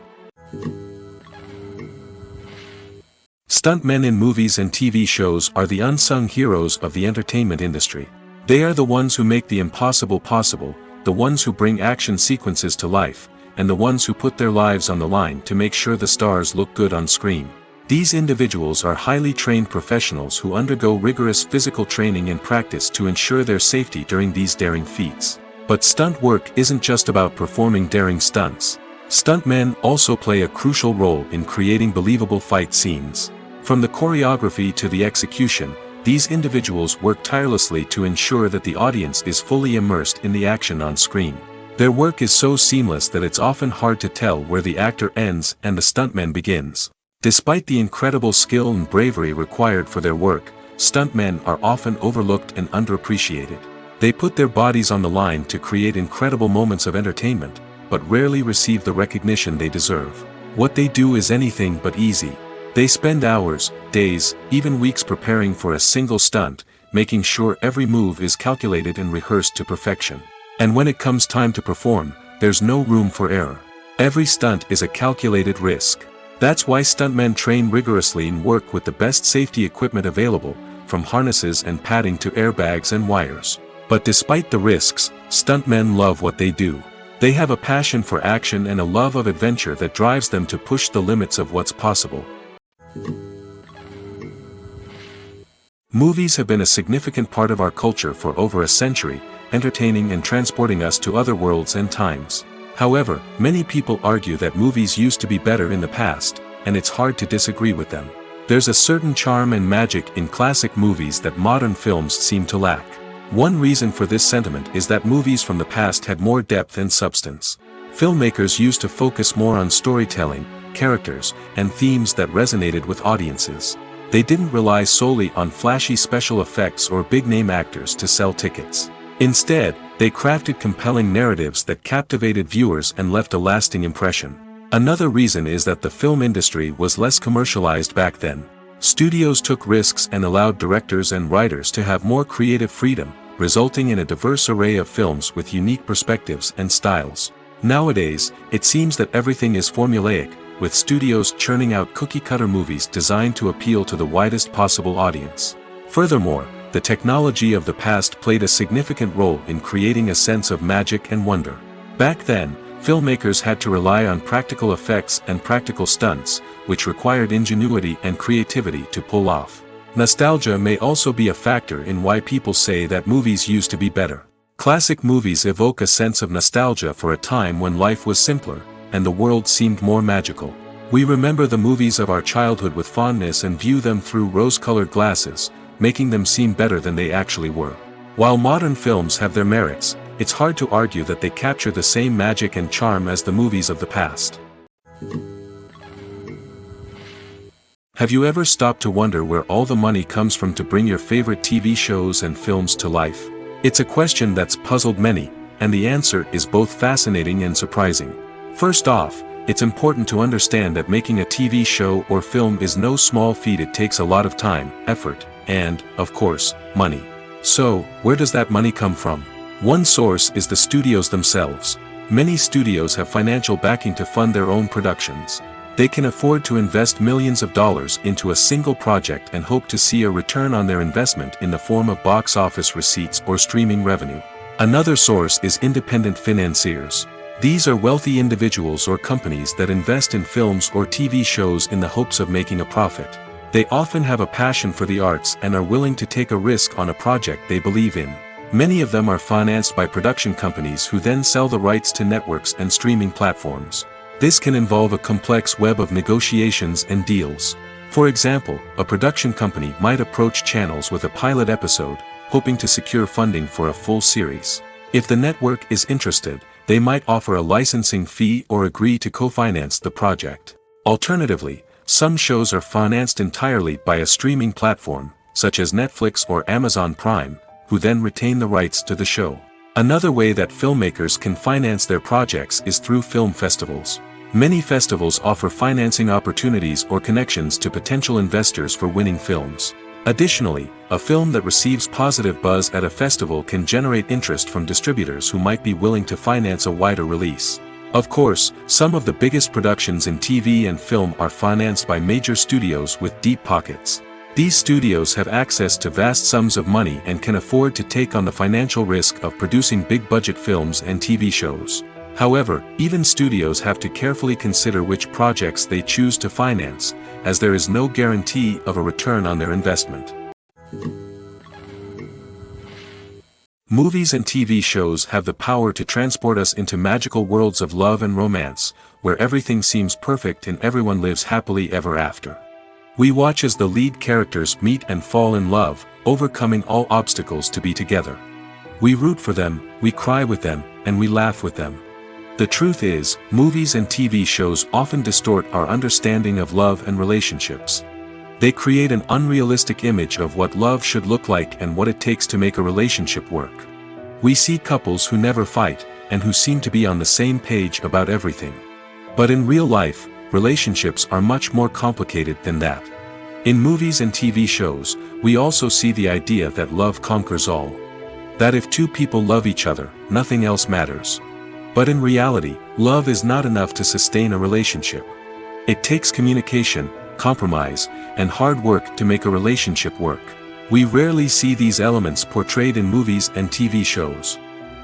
Stuntmen in movies and TV shows are the unsung heroes of the entertainment industry. They are the ones who make the impossible possible, the ones who bring action sequences to life, and the ones who put their lives on the line to make sure the stars look good on screen. These individuals are highly trained professionals who undergo rigorous physical training and practice to ensure their safety during these daring feats. But stunt work isn't just about performing daring stunts. Stuntmen also play a crucial role in creating believable fight scenes. From the choreography to the execution, these individuals work tirelessly to ensure that the audience is fully immersed in the action on screen. Their work is so seamless that it's often hard to tell where the actor ends and the stuntman begins. Despite the incredible skill and bravery required for their work, stuntmen are often overlooked and underappreciated. They put their bodies on the line to create incredible moments of entertainment, but rarely receive the recognition they deserve. What they do is anything but easy. They spend hours, days, even weeks preparing for a single stunt, making sure every move is calculated and rehearsed to perfection. And when it comes time to perform, there's no room for error. Every stunt is a calculated risk. That's why stuntmen train rigorously and work with the best safety equipment available, from harnesses and padding to airbags and wires. But despite the risks, stuntmen love what they do. They have a passion for action and a love of adventure that drives them to push the limits of what's possible. Movies have been a significant part of our culture for over a century, entertaining and transporting us to other worlds and times. However, many people argue that movies used to be better in the past, and it's hard to disagree with them. There's a certain charm and magic in classic movies that modern films seem to lack. One reason for this sentiment is that movies from the past had more depth and substance. Filmmakers used to focus more on storytelling, characters, and themes that resonated with audiences. They didn't rely solely on flashy special effects or big-name actors to sell tickets. Instead, they crafted compelling narratives that captivated viewers and left a lasting impression. Another reason is that the film industry was less commercialized back then. Studios took risks and allowed directors and writers to have more creative freedom, resulting in a diverse array of films with unique perspectives and styles. Nowadays, it seems that everything is formulaic, with studios churning out cookie-cutter movies designed to appeal to the widest possible audience. Furthermore, the technology of the past played a significant role in creating a sense of magic and wonder. Back then, filmmakers had to rely on practical effects and practical stunts, which required ingenuity and creativity to pull off. Nostalgia may also be a factor in why people say that movies used to be better. Classic movies evoke a sense of nostalgia for a time when life was simpler, and the world seemed more magical. We remember the movies of our childhood with fondness and view them through rose-colored glasses, making them seem better than they actually were. While modern films have their merits, it's hard to argue that they capture the same magic and charm as the movies of the past. Have you ever stopped to wonder where all the money comes from to bring your favorite TV shows and films to life? It's a question that's puzzled many, and the answer is both fascinating and surprising. First off, it's important to understand that making a TV show or film is no small feat. It takes a lot of time, effort, and, of course, money. So, where does that money come from? One source is the studios themselves. Many studios have financial backing to fund their own productions. They can afford to invest millions of dollars into a single project and hope to see a return on their investment in the form of box office receipts or streaming revenue. Another source is independent financiers. These are wealthy individuals or companies that invest in films or TV shows in the hopes of making a profit. They often have a passion for the arts and are willing to take a risk on a project they believe in. Many of them are financed by production companies who then sell the rights to networks and streaming platforms. This can involve a complex web of negotiations and deals. For example, a production company might approach channels with a pilot episode, hoping to secure funding for a full series. If the network is interested, they might offer a licensing fee or agree to co-finance the project. Alternatively, some shows are financed entirely by a streaming platform, such as Netflix or Amazon Prime, who then retain the rights to the show. Another way that filmmakers can finance their projects is through film festivals. Many festivals offer financing opportunities or connections to potential investors for winning films. Additionally, a film that receives positive buzz at a festival can generate interest from distributors who might be willing to finance a wider release. Of course, some of the biggest productions in TV and film are financed by major studios with deep pockets. These studios have access to vast sums of money and can afford to take on the financial risk of producing big-budget films and TV shows. However, even studios have to carefully consider which projects they choose to finance, as there is no guarantee of a return on their investment. Movies and TV shows have the power to transport us into magical worlds of love and romance, where everything seems perfect and everyone lives happily ever after. We watch as the lead characters meet and fall in love, overcoming all obstacles to be together. We root for them, we cry with them, and we laugh with them. The truth is, movies and TV shows often distort our understanding of love and relationships. They create an unrealistic image of what love should look like and what it takes to make a relationship work. We see couples who never fight, and who seem to be on the same page about everything. But in real life, relationships are much more complicated than that. In movies and TV shows, we also see the idea that love conquers all. That if two people love each other, nothing else matters. But in reality, love is not enough to sustain a relationship. It takes communication, compromise, and hard work to make a relationship work. We rarely see these elements portrayed in movies and TV shows.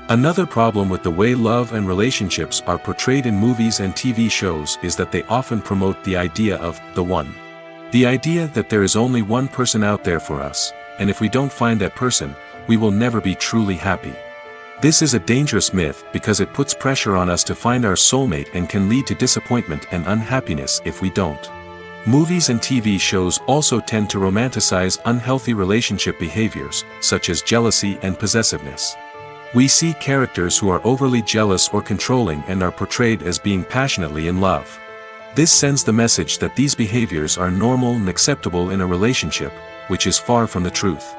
Another problem with the way love and relationships are portrayed in movies and TV shows is that they often promote the idea of the one. The idea that there is only one person out there for us, and if we don't find that person, we will never be truly happy. This is a dangerous myth because it puts pressure on us to find our soulmate and can lead to disappointment and unhappiness if we don't. Movies and TV shows also tend to romanticize unhealthy relationship behaviors, such as jealousy and possessiveness. We see characters who are overly jealous or controlling and are portrayed as being passionately in love. This sends the message that these behaviors are normal and acceptable in a relationship, which is far from the truth.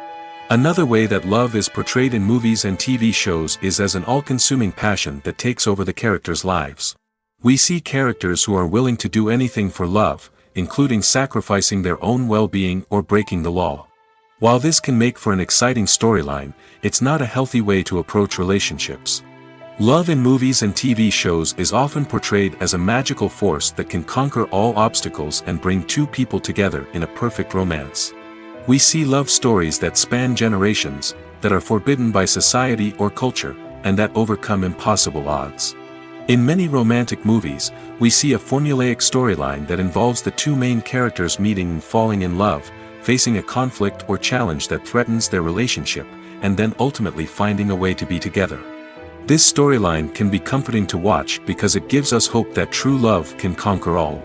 Another way that love is portrayed in movies and TV shows is as an all-consuming passion that takes over the characters' lives. We see characters who are willing to do anything for love, including sacrificing their own well-being or breaking the law. While this can make for an exciting storyline, it's not a healthy way to approach relationships. Love in movies and TV shows is often portrayed as a magical force that can conquer all obstacles and bring two people together in a perfect romance. We see love stories that span generations, that are forbidden by society or culture, and that overcome impossible odds. In many romantic movies, we see a formulaic storyline that involves the two main characters meeting and falling in love, facing a conflict or challenge that threatens their relationship, and then ultimately finding a way to be together. This storyline can be comforting to watch because it gives us hope that true love can conquer all.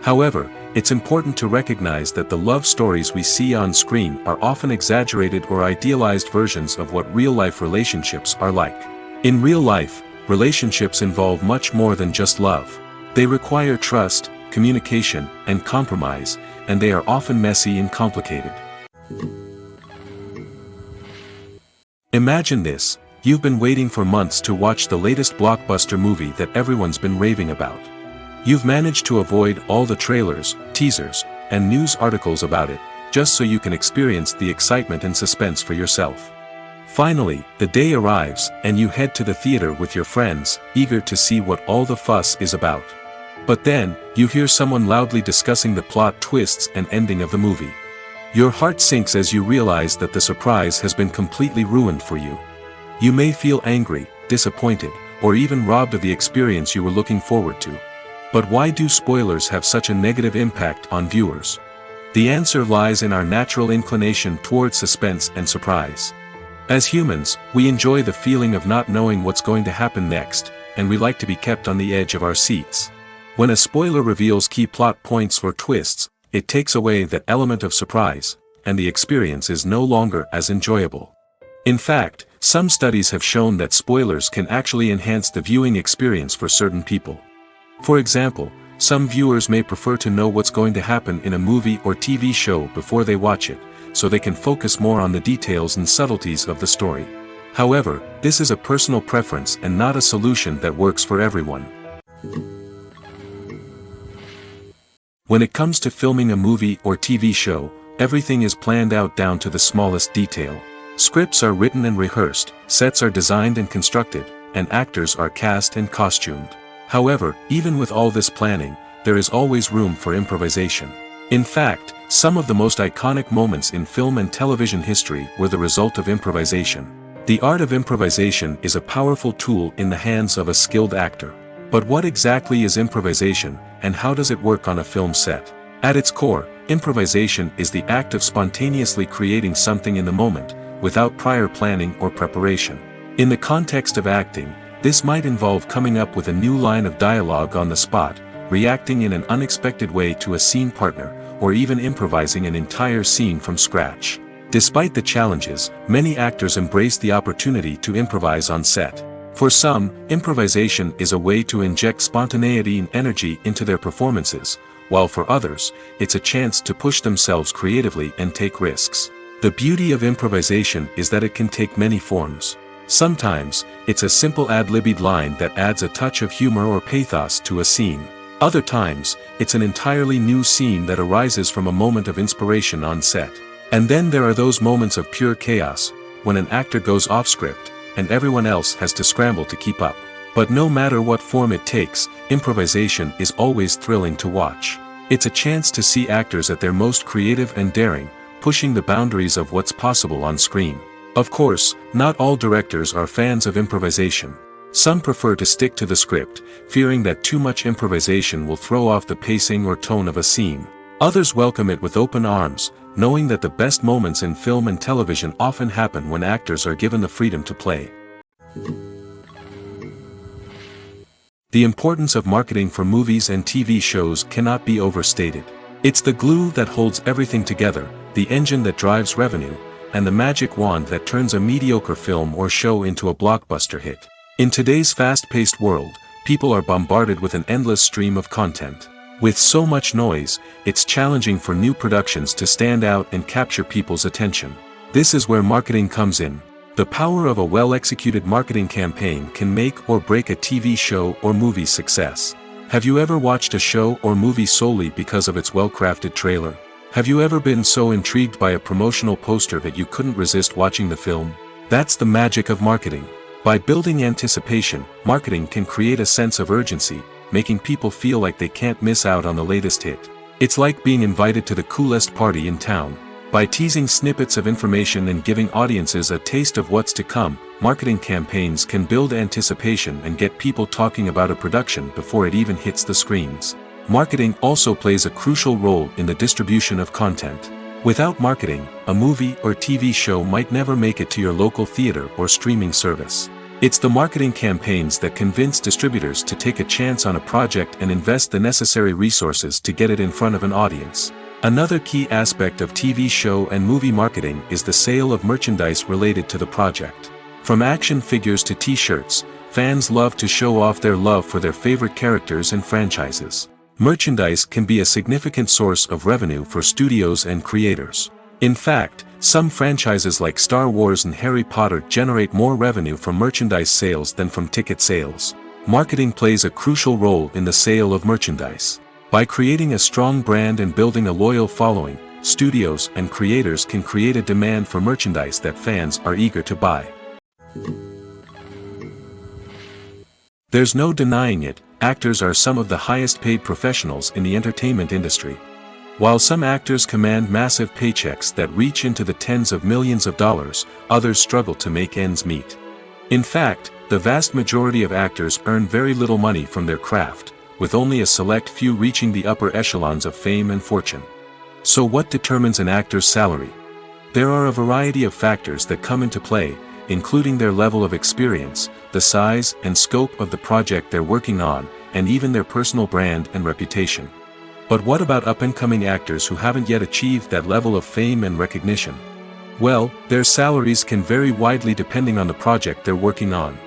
However, it's important to recognize that the love stories we see on screen are often exaggerated or idealized versions of what real-life relationships are like. In real life, relationships involve much more than just love. They require trust, communication, and compromise, and they are often messy and complicated. Imagine this: you've been waiting for months to watch the latest blockbuster movie that everyone's been raving about. You've managed to avoid all the trailers, teasers, and news articles about it, just so you can experience the excitement and suspense for yourself. Finally, the day arrives, and you head to the theater with your friends, eager to see what all the fuss is about. But then, you hear someone loudly discussing the plot twists and ending of the movie. Your heart sinks as you realize that the surprise has been completely ruined for you. You may feel angry, disappointed, or even robbed of the experience you were looking forward to. But why do spoilers have such a negative impact on viewers? The answer lies in our natural inclination toward suspense and surprise. As humans, we enjoy the feeling of not knowing what's going to happen next, and we like to be kept on the edge of our seats. When a spoiler reveals key plot points or twists, it takes away that element of surprise, and the experience is no longer as enjoyable. In fact, some studies have shown that spoilers can actually enhance the viewing experience for certain people. For example, some viewers may prefer to know what's going to happen in a movie or TV show before they watch it, so they can focus more on the details and subtleties of the story. However, this is a personal preference and not a solution that works for everyone. When it comes to filming a movie or TV show, everything is planned out down to the smallest detail. Scripts are written and rehearsed, sets are designed and constructed, and actors are cast and costumed. However, even with all this planning, there is always room for improvisation. In fact, some of the most iconic moments in film and television history were the result of improvisation. The art of improvisation is a powerful tool in the hands of a skilled actor. But what exactly is improvisation, and how does it work on a film set? At its core, improvisation is the act of spontaneously creating something in the moment, without prior planning or preparation. In the context of acting, this might involve coming up with a new line of dialogue on the spot, reacting in an unexpected way to a scene partner, or even improvising an entire scene from scratch. Despite the challenges, many actors embrace the opportunity to improvise on set. For some, improvisation is a way to inject spontaneity and energy into their performances, while for others, it's a chance to push themselves creatively and take risks. The beauty of improvisation is that it can take many forms. Sometimes, it's a simple ad-libbed line that adds a touch of humor or pathos to a scene. Other times, it's an entirely new scene that arises from a moment of inspiration on set. And then there are those moments of pure chaos, when an actor goes off script, and everyone else has to scramble to keep up. But no matter what form it takes, improvisation is always thrilling to watch. It's a chance to see actors at their most creative and daring, pushing the boundaries of what's possible on screen. Of course, not all directors are fans of improvisation. Some prefer to stick to the script, fearing that too much improvisation will throw off the pacing or tone of a scene. Others welcome it with open arms, knowing that the best moments in film and television often happen when actors are given the freedom to play. The importance of marketing for movies and TV shows cannot be overstated. It's the glue that holds everything together, the engine that drives revenue, and the magic wand that turns a mediocre film or show into a blockbuster hit. In today's fast-paced world, people are bombarded with an endless stream of content. With so much noise, it's challenging for new productions to stand out and capture people's attention. This is where marketing comes in. The power of a well-executed marketing campaign can make or break a TV show or movie's success. Have you ever watched a show or movie solely because of its well-crafted trailer? Have you ever been so intrigued by a promotional poster that you couldn't resist watching the film? That's the magic of marketing. By building anticipation, marketing can create a sense of urgency, making people feel like they can't miss out on the latest hit. It's like being invited to the coolest party in town. By teasing snippets of information and giving audiences a taste of what's to come, marketing campaigns can build anticipation and get people talking about a production before it even hits the screens. Marketing also plays a crucial role in the distribution of content. Without marketing, a movie or TV show might never make it to your local theater or streaming service. It's the marketing campaigns that convince distributors to take a chance on a project and invest the necessary resources to get it in front of an audience. Another key aspect of TV show and movie marketing is the sale of merchandise related to the project. From action figures to t-shirts, fans love to show off their love for their favorite characters and franchises. Merchandise can be a significant source of revenue for studios and creators. In fact, some franchises like Star Wars and Harry Potter generate more revenue from merchandise sales than from ticket sales. Marketing plays a crucial role in the sale of merchandise. By creating a strong brand and building a loyal following, studios and creators can create a demand for merchandise that fans are eager to buy. There's no denying it, actors are some of the highest paid professionals in the entertainment industry. While some actors command massive paychecks that reach into the tens of millions of dollars, others struggle to make ends meet. In fact, the vast majority of actors earn very little money from their craft, with only a select few reaching the upper echelons of fame and fortune. So what determines an actor's salary? There are a variety of factors that come into play, including their level of experience, the size and scope of the project they're working on, and even their personal brand and reputation. But what about up-and-coming actors who haven't yet achieved that level of fame and recognition? Well, their salaries can vary widely depending on the project they're working on.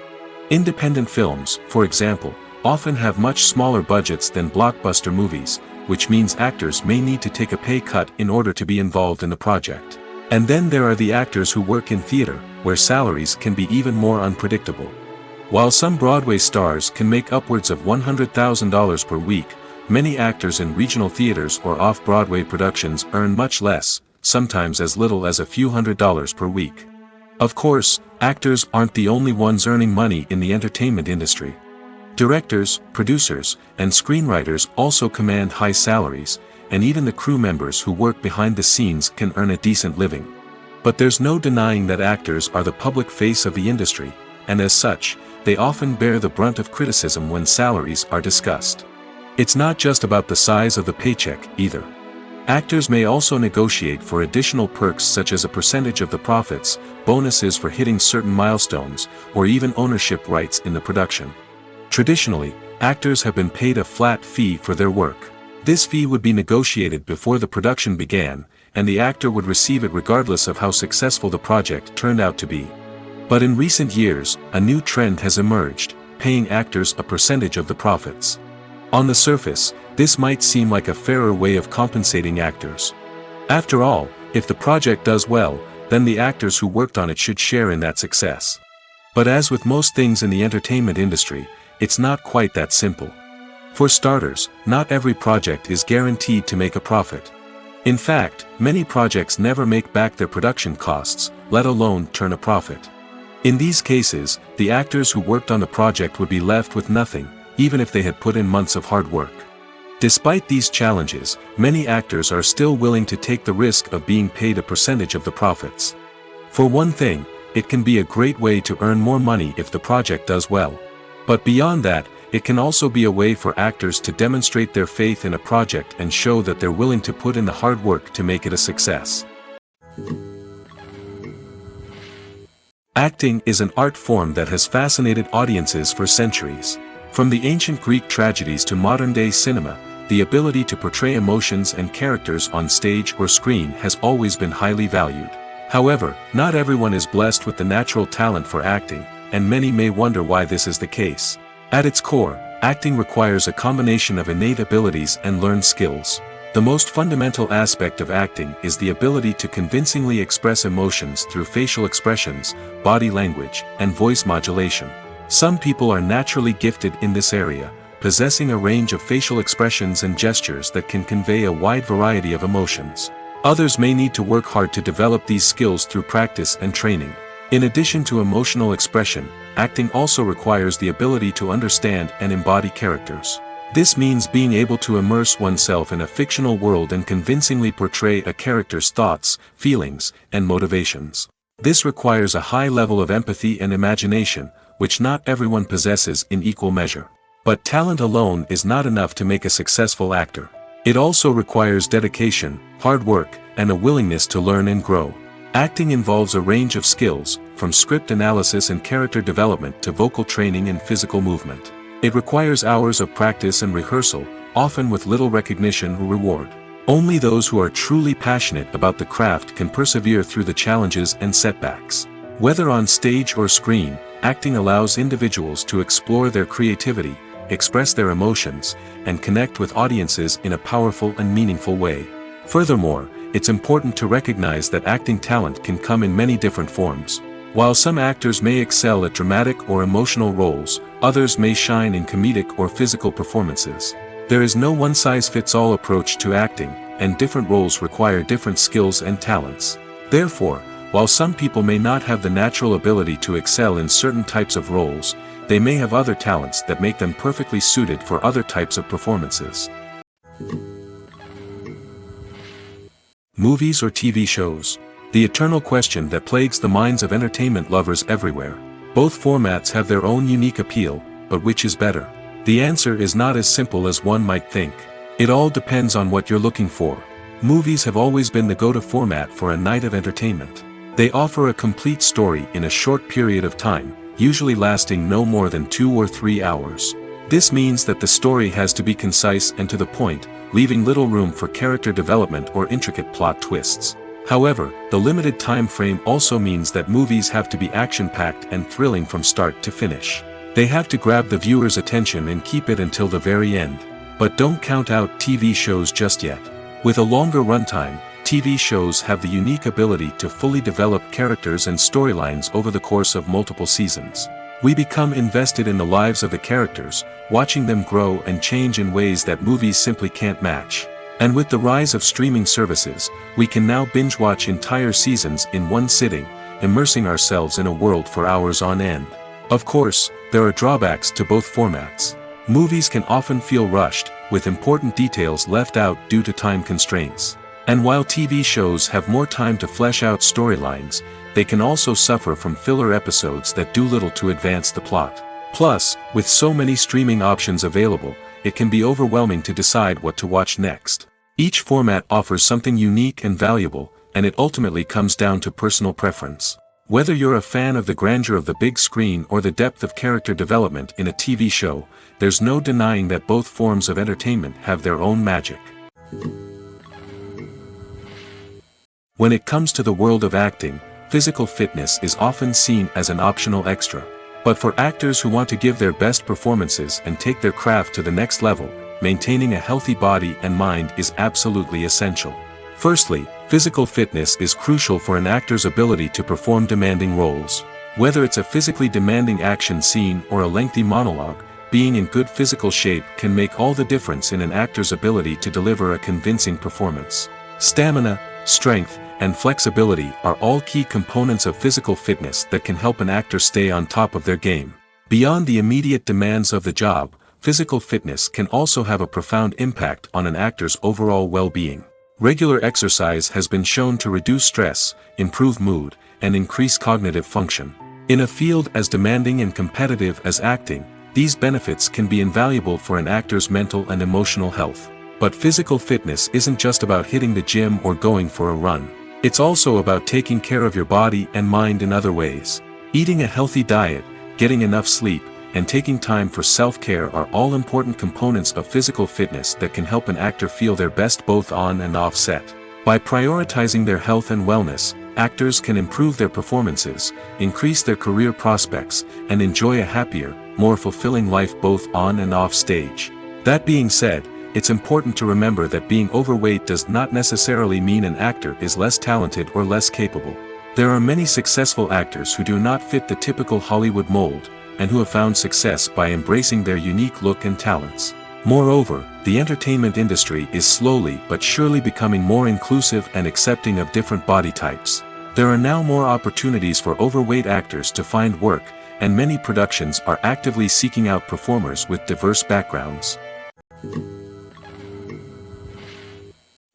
Independent films, for example, often have much smaller budgets than blockbuster movies, which means actors may need to take a pay cut in order to be involved in the project. And then there are the actors who work in theater, where salaries can be even more unpredictable. While some Broadway stars can make upwards of $100,000 per week, many actors in regional theaters or off-Broadway productions earn much less, sometimes as little as a few $100s per week. Of course, actors aren't the only ones earning money in the entertainment industry. Directors, producers, and screenwriters also command high salaries, and even the crew members who work behind the scenes can earn a decent living. But there's no denying that actors are the public face of the industry, and as such, they often bear the brunt of criticism when salaries are discussed. It's not just about the size of the paycheck, either. Actors may also negotiate for additional perks such as a percentage of the profits, bonuses for hitting certain milestones, or even ownership rights in the production. Traditionally, actors have been paid a flat fee for their work. This fee would be negotiated before the production began, and the actor would receive it regardless of how successful the project turned out to be. But in recent years, a new trend has emerged, paying actors a percentage of the profits. On the surface, this might seem like a fairer way of compensating actors. After all, if the project does well, then the actors who worked on it should share in that success. But as with most things in the entertainment industry, it's not quite that simple. For starters, not every project is guaranteed to make a profit. In fact, many projects never make back their production costs, let alone turn a profit. In these cases, the actors who worked on the project would be left with nothing, even if they had put in months of hard work. Despite these challenges, many actors are still willing to take the risk of being paid a percentage of the profits. For one thing, it can be a great way to earn more money if the project does well. But beyond that, it can also be a way for actors to demonstrate their faith in a project and show that they're willing to put in the hard work to make it a success. Acting is an art form that has fascinated audiences for centuries. From the ancient Greek tragedies to modern-day cinema, the ability to portray emotions and characters on stage or screen has always been highly valued. However, not everyone is blessed with the natural talent for acting, and many may wonder why this is the case. At its core, acting requires a combination of innate abilities and learned skills. The most fundamental aspect of acting is the ability to convincingly express emotions through facial expressions, body language, and voice modulation. Some people are naturally gifted in this area, possessing a range of facial expressions and gestures that can convey a wide variety of emotions. Others may need to work hard to develop these skills through practice and training. In addition to emotional expression, acting also requires the ability to understand and embody characters. This means being able to immerse oneself in a fictional world and convincingly portray a character's thoughts, feelings, and motivations. This requires a high level of empathy and imagination, which not everyone possesses in equal measure. But talent alone is not enough to make a successful actor. It also requires dedication, hard work, and a willingness to learn and grow. Acting involves a range of skills, from script analysis and character development to vocal training and physical movement. It requires hours of practice and rehearsal, often with little recognition or reward. Only those who are truly passionate about the craft can persevere through the challenges and setbacks. Whether on stage or screen, acting allows individuals to explore their creativity, express their emotions, and connect with audiences in a powerful and meaningful way. Furthermore, it's important to recognize that acting talent can come in many different forms. While some actors may excel at dramatic or emotional roles, others may shine in comedic or physical performances. There is no one-size-fits-all approach to acting, and different roles require different skills and talents. Therefore, while some people may not have the natural ability to excel in certain types of roles, they may have other talents that make them perfectly suited for other types of performances. Movies or TV shows? The eternal question that plagues the minds of entertainment lovers everywhere. Both formats have their own unique appeal, but which is better? The answer is not as simple as one might think. It all depends on what you're looking for. Movies have always been the go-to format for a night of entertainment. They offer a complete story in a short period of time, usually lasting no more than 2 or 3 hours. This means that the story has to be concise and to the point, leaving little room for character development or intricate plot twists. However, the limited time frame also means that movies have to be action-packed and thrilling from start to finish. They have to grab the viewer's attention and keep it until the very end. But don't count out TV shows just yet. With a longer runtime, TV shows have the unique ability to fully develop characters and storylines over the course of multiple seasons. We become invested in the lives of the characters, watching them grow and change in ways that movies simply can't match. And with the rise of streaming services, we can now binge-watch entire seasons in one sitting, immersing ourselves in a world for hours on end. Of course, there are drawbacks to both formats. Movies can often feel rushed, with important details left out due to time constraints. And while TV shows have more time to flesh out storylines, they can also suffer from filler episodes that do little to advance the plot. Plus, with so many streaming options available, it can be overwhelming to decide what to watch next. Each format offers something unique and valuable, and it ultimately comes down to personal preference. Whether you're a fan of the grandeur of the big screen or the depth of character development in a TV show, there's no denying that both forms of entertainment have their own magic. When it comes to the world of acting, physical fitness is often seen as an optional extra. But for actors who want to give their best performances and take their craft to the next level, maintaining a healthy body and mind is absolutely essential. Firstly, physical fitness is crucial for an actor's ability to perform demanding roles. Whether it's a physically demanding action scene or a lengthy monologue, being in good physical shape can make all the difference in an actor's ability to deliver a convincing performance. Stamina, strength, and flexibility are all key components of physical fitness that can help an actor stay on top of their game. Beyond the immediate demands of the job, physical fitness can also have a profound impact on an actor's overall well-being. Regular exercise has been shown to reduce stress, improve mood, and increase cognitive function. In a field as demanding and competitive as acting, these benefits can be invaluable for an actor's mental and emotional health. But physical fitness isn't just about hitting the gym or going for a run. It's also about taking care of your body and mind in other ways. Eating a healthy diet, getting enough sleep, and taking time for self-care are all important components of physical fitness that can help an actor feel their best both on and off set. By prioritizing their health and wellness, actors can improve their performances, increase their career prospects, and enjoy a happier, more fulfilling life both on and off stage. That being said, it's important to remember that being overweight does not necessarily mean an actor is less talented or less capable. There are many successful actors who do not fit the typical Hollywood mold, and who have found success by embracing their unique look and talents. Moreover, the entertainment industry is slowly but surely becoming more inclusive and accepting of different body types. There are now more opportunities for overweight actors to find work, and many productions are actively seeking out performers with diverse backgrounds.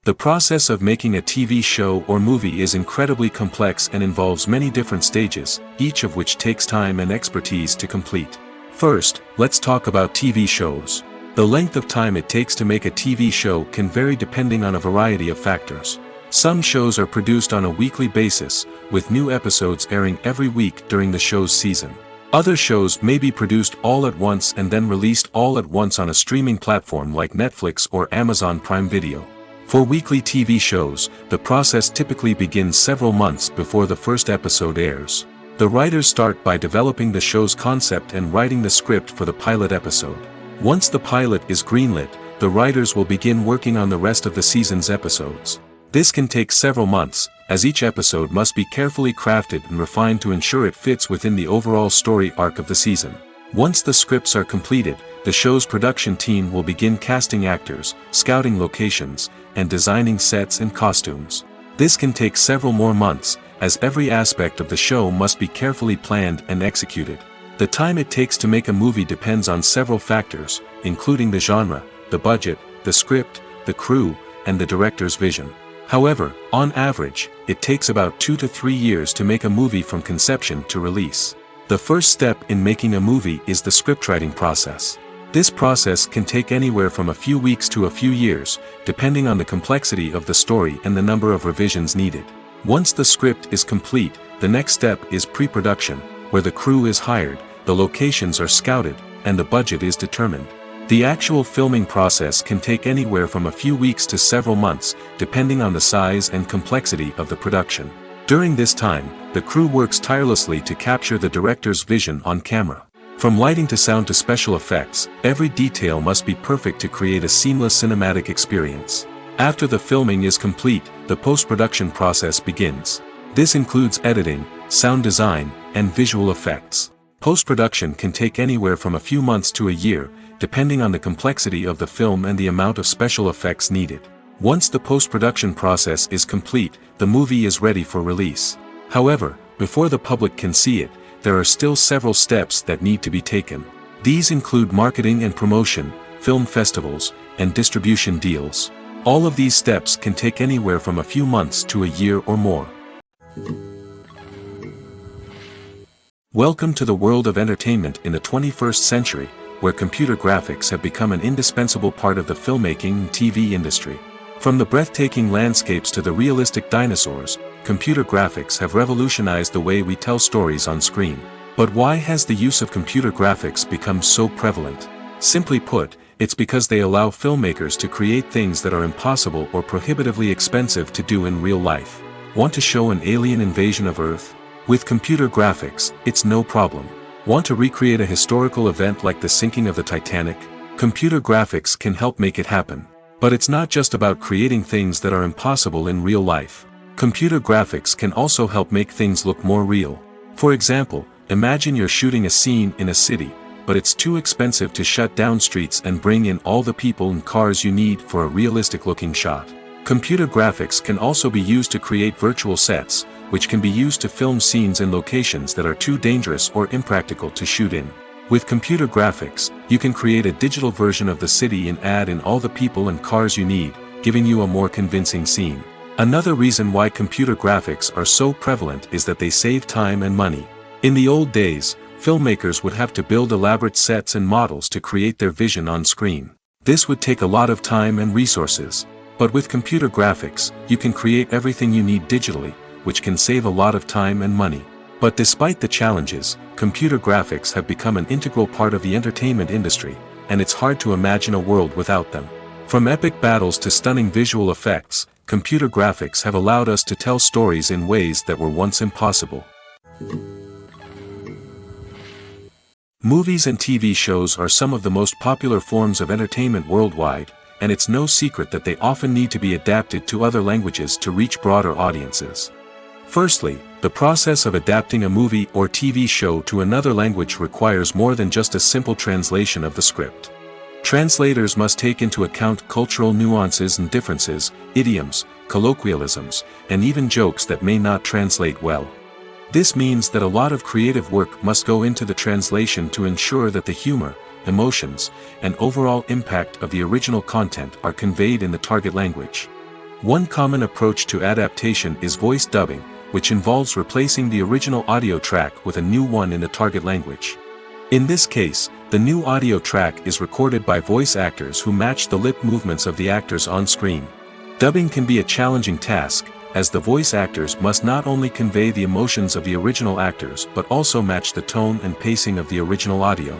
The process of making a TV show or movie is incredibly complex and involves many different stages, each of which takes time and expertise to complete. First, let's talk about TV shows. The length of time it takes to make a TV show can vary depending on a variety of factors. Some shows are produced on a weekly basis, with new episodes airing every week during the show's season. Other shows may be produced all at once and then released all at once on a streaming platform like Netflix or Amazon Prime Video. For weekly TV shows, the process typically begins several months before the first episode airs. The writers start by developing the show's concept and writing the script for the pilot episode. Once the pilot is greenlit, the writers will begin working on the rest of the season's episodes. This can take several months, as each episode must be carefully crafted and refined to ensure it fits within the overall story arc of the season. Once the scripts are completed, the show's production team will begin casting actors, scouting locations, and designing sets and costumes. This can take several more months, as every aspect of the show must be carefully planned and executed. The time it takes to make a movie depends on several factors, including the genre, the budget, the script, the crew, and the director's vision. However, on average, it takes about 2 to 3 years to make a movie from conception to release. The first step in making a movie is the scriptwriting process. This process can take anywhere from a few weeks to a few years, depending on the complexity of the story and the number of revisions needed. Once the script is complete, the next step is pre-production, where the crew is hired, the locations are scouted, and the budget is determined. The actual filming process can take anywhere from a few weeks to several months, depending on the size and complexity of the production. During this time, the crew works tirelessly to capture the director's vision on camera. From lighting to sound to special effects, every detail must be perfect to create a seamless cinematic experience. After the filming is complete, the post-production process begins. This includes editing, sound design, and visual effects. Post-production can take anywhere from a few months to a year, depending on the complexity of the film and the amount of special effects needed. Once the post-production process is complete, the movie is ready for release. However, before the public can see it, there are still several steps that need to be taken. These include marketing and promotion, film festivals, and distribution deals. All of these steps can take anywhere from a few months to a year or more. Welcome to the world of entertainment in the 21st century, where computer graphics have become an indispensable part of the filmmaking and TV industry. From the breathtaking landscapes to the realistic dinosaurs, computer graphics have revolutionized the way we tell stories on screen. But why has the use of computer graphics become so prevalent? Simply put, it's because they allow filmmakers to create things that are impossible or prohibitively expensive to do in real life. Want to show an alien invasion of Earth? With computer graphics, it's no problem. Want to recreate a historical event like the sinking of the Titanic? Computer graphics can help make it happen. But it's not just about creating things that are impossible in real life. Computer graphics can also help make things look more real. For example, imagine you're shooting a scene in a city, but it's too expensive to shut down streets and bring in all the people and cars you need for a realistic-looking shot. Computer graphics can also be used to create virtual sets, which can be used to film scenes in locations that are too dangerous or impractical to shoot in. With computer graphics, you can create a digital version of the city and add in all the people and cars you need, giving you a more convincing scene. Another reason why computer graphics are so prevalent is that they save time and money. In the old days, filmmakers would have to build elaborate sets and models to create their vision on screen. This would take a lot of time and resources. But with computer graphics, you can create everything you need digitally, which can save a lot of time and money. But despite the challenges, computer graphics have become an integral part of the entertainment industry, and it's hard to imagine a world without them. From epic battles to stunning visual effects, computer graphics have allowed us to tell stories in ways that were once impossible. Movies and TV shows are some of the most popular forms of entertainment worldwide, and it's no secret that they often need to be adapted to other languages to reach broader audiences. Firstly, the process of adapting a movie or TV show to another language requires more than just a simple translation of the script. Translators must take into account cultural nuances and differences, idioms, colloquialisms, and even jokes that may not translate well. This means that a lot of creative work must go into the translation to ensure that the humor, emotions, and overall impact of the original content are conveyed in the target language. One common approach to adaptation is voice dubbing, which involves replacing the original audio track with a new one in the target language. In this case, the new audio track is recorded by voice actors who match the lip movements of the actors on screen. Dubbing can be a challenging task, as the voice actors must not only convey the emotions of the original actors but also match the tone and pacing of the original audio.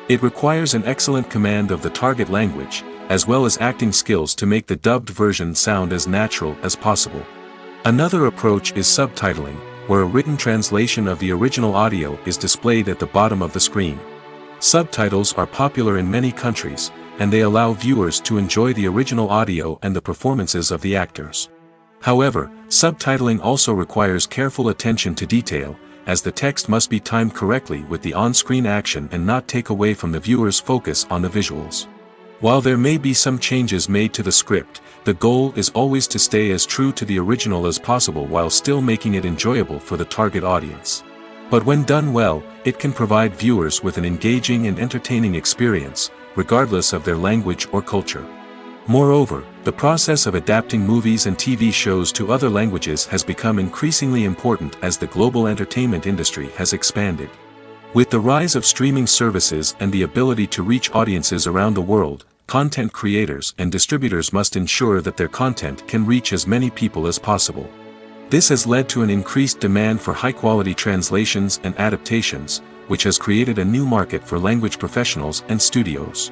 It requires an excellent command of the target language, as well as acting skills to make the dubbed version sound as natural as possible. Another approach is subtitling, where a written translation of the original audio is displayed at the bottom of the screen. Subtitles are popular in many countries, and they allow viewers to enjoy the original audio and the performances of the actors. However, subtitling also requires careful attention to detail, as the text must be timed correctly with the on-screen action and not take away from the viewer's focus on the visuals. While there may be some changes made to the script, the goal is always to stay as true to the original as possible while still making it enjoyable for the target audience. But when done well, it can provide viewers with an engaging and entertaining experience, regardless of their language or culture. Moreover, the process of adapting movies and TV shows to other languages has become increasingly important as the global entertainment industry has expanded. With the rise of streaming services and the ability to reach audiences around the world, content creators and distributors must ensure that their content can reach as many people as possible. This has led to an increased demand for high-quality translations and adaptations, which has created a new market for language professionals and studios.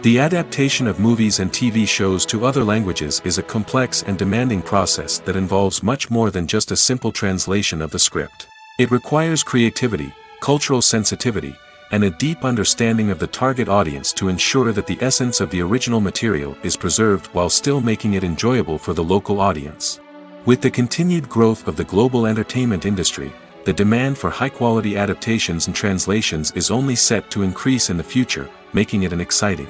The adaptation of movies and TV shows to other languages is a complex and demanding process that involves much more than just a simple translation of the script. It requires creativity, cultural sensitivity, and a deep understanding of the target audience to ensure that the essence of the original material is preserved while still making it enjoyable for the local audience. With the continued growth of the global entertainment industry, the demand for high-quality adaptations and translations is only set to increase in the future, making it an exciting.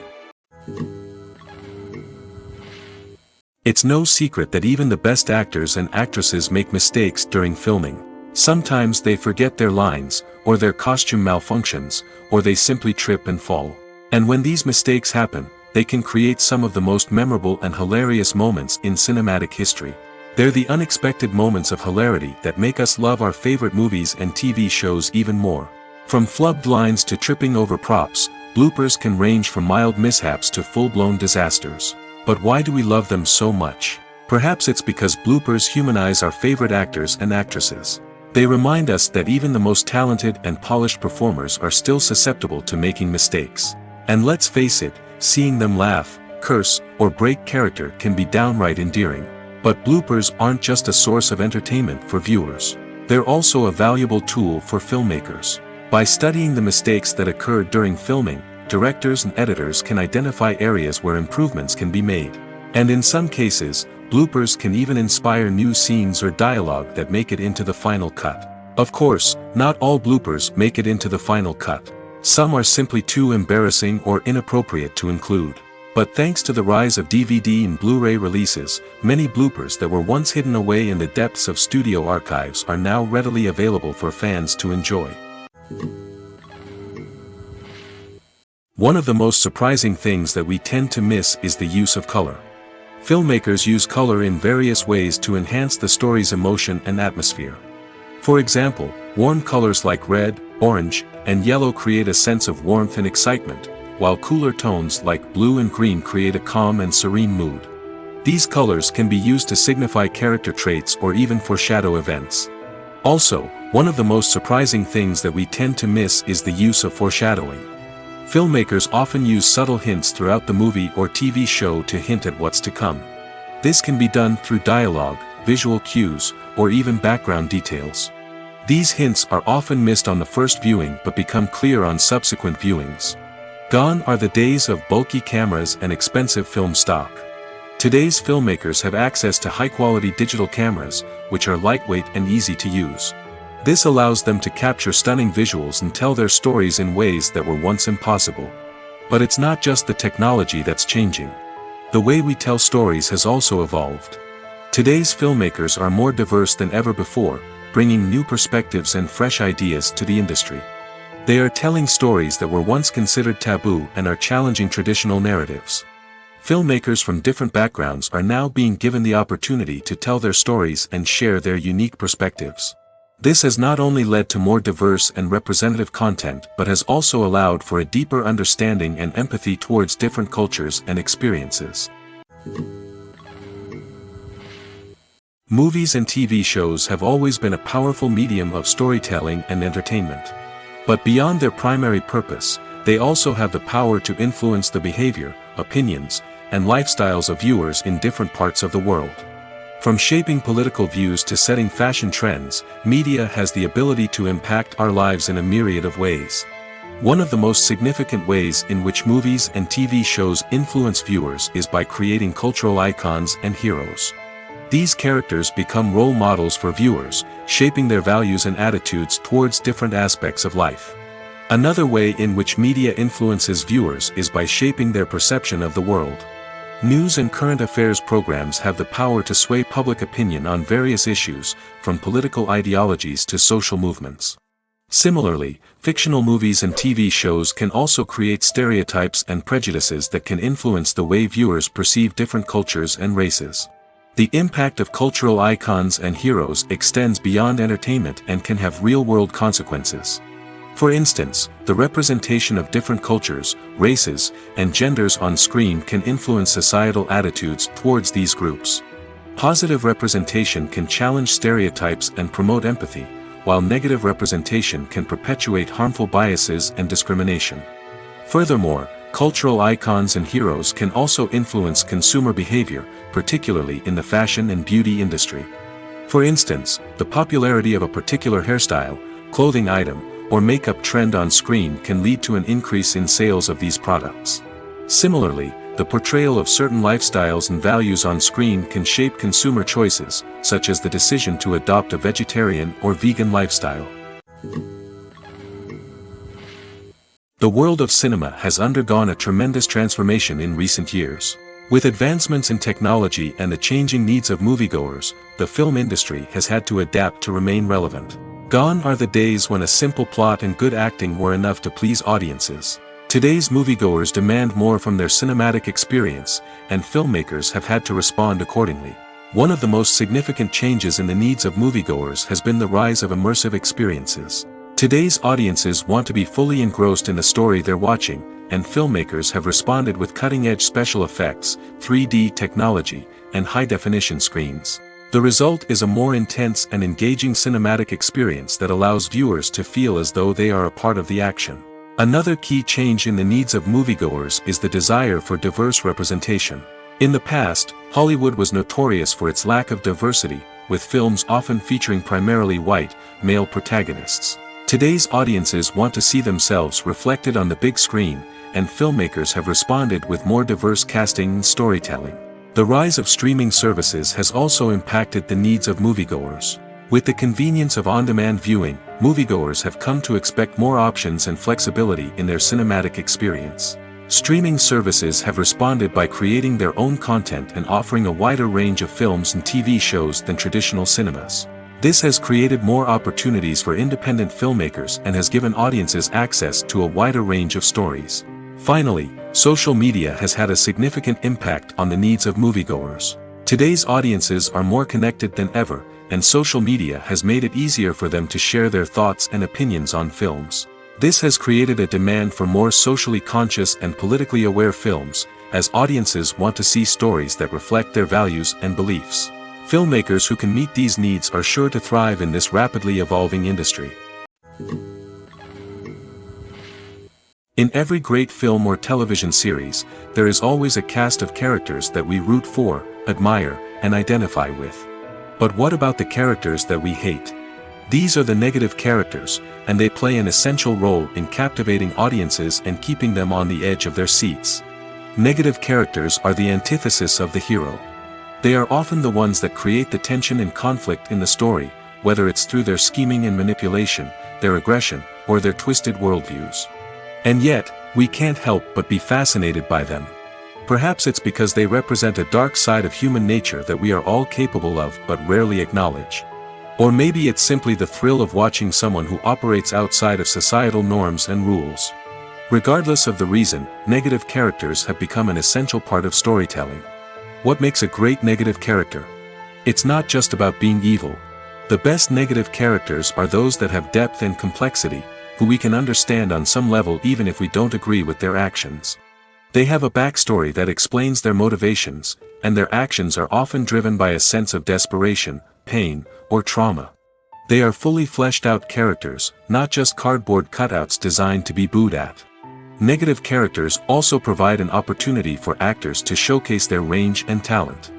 It's no secret that even the best actors and actresses make mistakes during filming. Sometimes they forget their lines, or their costume malfunctions, or they simply trip and fall. And when these mistakes happen, they can create some of the most memorable and hilarious moments in cinematic history. They're the unexpected moments of hilarity that make us love our favorite movies and TV shows even more. From flubbed lines to tripping over props, bloopers can range from mild mishaps to full-blown disasters. But why do we love them so much? Perhaps it's because bloopers humanize our favorite actors and actresses. They remind us that even the most talented and polished performers are still susceptible to making mistakes. And let's face it, seeing them laugh, curse, or break character can be downright endearing. But bloopers aren't just a source of entertainment for viewers. They're also a valuable tool for filmmakers. By studying the mistakes that occurred during filming, directors and editors can identify areas where improvements can be made. And in some cases, bloopers can even inspire new scenes or dialogue that make it into the final cut. Of course, not all bloopers make it into the final cut. Some are simply too embarrassing or inappropriate to include. But thanks to the rise of DVD and Blu-ray releases, many bloopers that were once hidden away in the depths of studio archives are now readily available for fans to enjoy. One of the most surprising things that we tend to miss is the use of color. Filmmakers use color in various ways to enhance the story's emotion and atmosphere. For example, warm colors like red, orange, and yellow create a sense of warmth and excitement, while cooler tones like blue and green create a calm and serene mood. These colors can be used to signify character traits or even foreshadow events. Also, one of the most surprising things that we tend to miss is the use of foreshadowing. Filmmakers often use subtle hints throughout the movie or TV show to hint at what's to come. This can be done through dialogue, visual cues, or even background details. These hints are often missed on the first viewing but become clear on subsequent viewings. Gone are the days of bulky cameras and expensive film stock. Today's filmmakers have access to high-quality digital cameras, which are lightweight and easy to use. This allows them to capture stunning visuals and tell their stories in ways that were once impossible. But it's not just the technology that's changing. The way we tell stories has also evolved. Today's filmmakers are more diverse than ever before, bringing new perspectives and fresh ideas to the industry. They are telling stories that were once considered taboo and are challenging traditional narratives. Filmmakers from different backgrounds are now being given the opportunity to tell their stories and share their unique perspectives. This has not only led to more diverse and representative content but has also allowed for a deeper understanding and empathy towards different cultures and experiences. Movies and TV shows have always been a powerful medium of storytelling and entertainment. But beyond their primary purpose, they also have the power to influence the behavior, opinions, and lifestyles of viewers in different parts of the world. From shaping political views to setting fashion trends, media has the ability to impact our lives in a myriad of ways. One of the most significant ways in which movies and TV shows influence viewers is by creating cultural icons and heroes. These characters become role models for viewers, shaping their values and attitudes towards different aspects of life. Another way in which media influences viewers is by shaping their perception of the world. News and current affairs programs have the power to sway public opinion on various issues, from political ideologies to social movements. Similarly, fictional movies and TV shows can also create stereotypes and prejudices that can influence the way viewers perceive different cultures and races. The impact of cultural icons and heroes extends beyond entertainment and can have real-world consequences. For instance, the representation of different cultures, races, and genders on screen can influence societal attitudes towards these groups. Positive representation can challenge stereotypes and promote empathy, while negative representation can perpetuate harmful biases and discrimination. Furthermore, cultural icons and heroes can also influence consumer behavior, particularly in the fashion and beauty industry. For instance, the popularity of a particular hairstyle, clothing item, or makeup trend on screen can lead to an increase in sales of these products. Similarly, the portrayal of certain lifestyles and values on screen can shape consumer choices, such as the decision to adopt a vegetarian or vegan lifestyle. The world of cinema has undergone a tremendous transformation in recent years. With advancements in technology and the changing needs of moviegoers, the film industry has had to adapt to remain relevant. Gone are the days when a simple plot and good acting were enough to please audiences. Today's moviegoers demand more from their cinematic experience, and filmmakers have had to respond accordingly. One of the most significant changes in the needs of moviegoers has been the rise of immersive experiences. Today's audiences want to be fully engrossed in the story they're watching, and filmmakers have responded with cutting-edge special effects, 3D technology, and high-definition screens. The result is a more intense and engaging cinematic experience that allows viewers to feel as though they are a part of the action. Another key change in the needs of moviegoers is the desire for diverse representation. In the past, Hollywood was notorious for its lack of diversity, with films often featuring primarily white, male protagonists. Today's audiences want to see themselves reflected on the big screen, and filmmakers have responded with more diverse casting and storytelling. The rise of streaming services has also impacted the needs of moviegoers. With the convenience of on-demand viewing, moviegoers have come to expect more options and flexibility in their cinematic experience. Streaming services have responded by creating their own content and offering a wider range of films and TV shows than traditional cinemas. This has created more opportunities for independent filmmakers and has given audiences access to a wider range of stories. Finally, social media has had a significant impact on the needs of moviegoers. Today's audiences are more connected than ever, and social media has made it easier for them to share their thoughts and opinions on films. This has created a demand for more socially conscious and politically aware films, as audiences want to see stories that reflect their values and beliefs. Filmmakers who can meet these needs are sure to thrive in this rapidly evolving industry. In every great film or television series, there is always a cast of characters that we root for, admire, and identify with. But what about the characters that we hate? These are the negative characters, and they play an essential role in captivating audiences and keeping them on the edge of their seats. Negative characters are the antithesis of the hero. They are often the ones that create the tension and conflict in the story, whether it's through their scheming and manipulation, their aggression, or their twisted worldviews. And yet, we can't help but be fascinated by them. Perhaps it's because they represent a dark side of human nature that we are all capable of but rarely acknowledge. Or maybe it's simply the thrill of watching someone who operates outside of societal norms and rules. Regardless of the reason, negative characters have become an essential part of storytelling. What makes a great negative character? It's not just about being evil. The best negative characters are those that have depth and complexity, who we can understand on some level even if we don't agree with their actions. They have a backstory that explains their motivations, and their actions are often driven by a sense of desperation, pain, or trauma. They are fully fleshed out characters, not just cardboard cutouts designed to be booed at. Negative characters also provide an opportunity for actors to showcase their range and talent.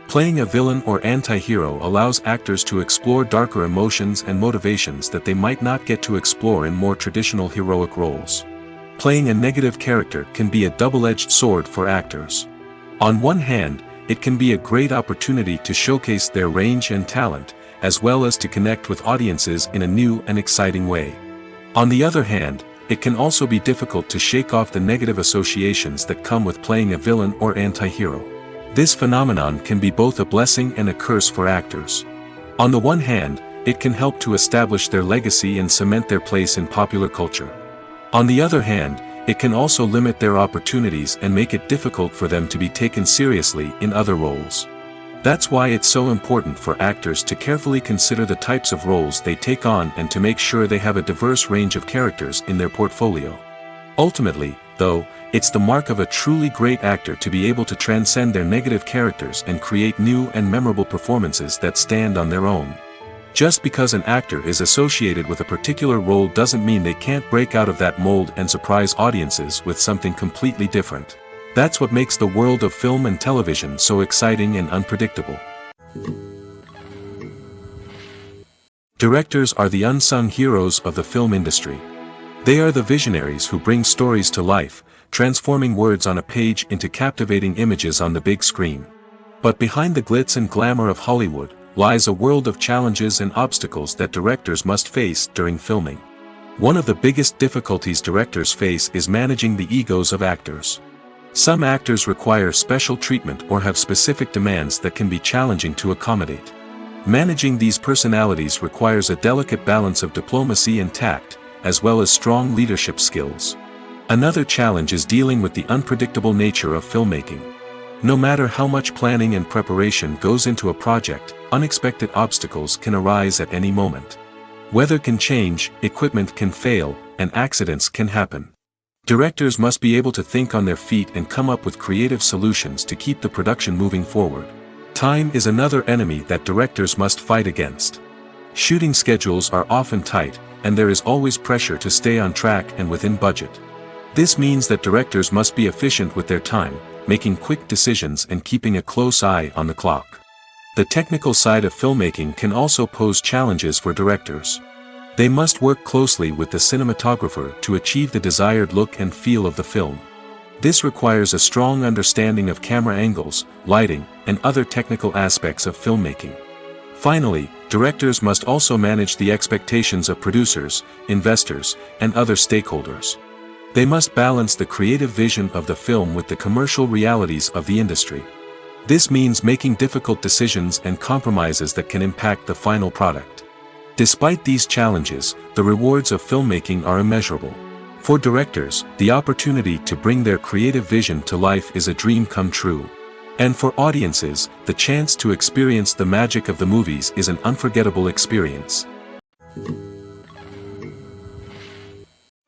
Playing a villain or anti-hero allows actors to explore darker emotions and motivations that they might not get to explore in more traditional heroic roles. Playing a negative character can be a double-edged sword for actors. On one hand, it can be a great opportunity to showcase their range and talent, as well as to connect with audiences in a new and exciting way. On the other hand, it can also be difficult to shake off the negative associations that come with playing a villain or anti-hero. This phenomenon can be both a blessing and a curse for actors. On the one hand, it can help to establish their legacy and cement their place in popular culture. On the other hand, it can also limit their opportunities and make it difficult for them to be taken seriously in other roles. That's why it's so important for actors to carefully consider the types of roles they take on and to make sure they have a diverse range of characters in their portfolio. Ultimately, though, it's the mark of a truly great actor to be able to transcend their negative characters and create new and memorable performances that stand on their own. Just because an actor is associated with a particular role doesn't mean they can't break out of that mold and surprise audiences with something completely different. That's what makes the world of film and television so exciting and unpredictable. Directors are the unsung heroes of the film industry. They are the visionaries who bring stories to life, transforming words on a page into captivating images on the big screen. But behind the glitz and glamour of Hollywood, lies a world of challenges and obstacles that directors must face during filming. One of the biggest difficulties directors face is managing the egos of actors. Some actors require special treatment or have specific demands that can be challenging to accommodate. Managing these personalities requires a delicate balance of diplomacy and tact, as well as strong leadership skills. Another challenge is dealing with the unpredictable nature of filmmaking. No matter how much planning and preparation goes into a project, unexpected obstacles can arise at any moment. Weather can change, equipment can fail, and accidents can happen. Directors must be able to think on their feet and come up with creative solutions to keep the production moving forward. Time is another enemy that directors must fight against. Shooting schedules are often tight, and there is always pressure to stay on track and within budget. This means that directors must be efficient with their time, making quick decisions and keeping a close eye on the clock. The technical side of filmmaking can also pose challenges for directors. They must work closely with the cinematographer to achieve the desired look and feel of the film. This requires a strong understanding of camera angles, lighting, and other technical aspects of filmmaking. Finally, directors must also manage the expectations of producers, investors, and other stakeholders. They must balance the creative vision of the film with the commercial realities of the industry. This means making difficult decisions and compromises that can impact the final product. Despite these challenges, the rewards of filmmaking are immeasurable. For directors, the opportunity to bring their creative vision to life is a dream come true. And for audiences, the chance to experience the magic of the movies is an unforgettable experience.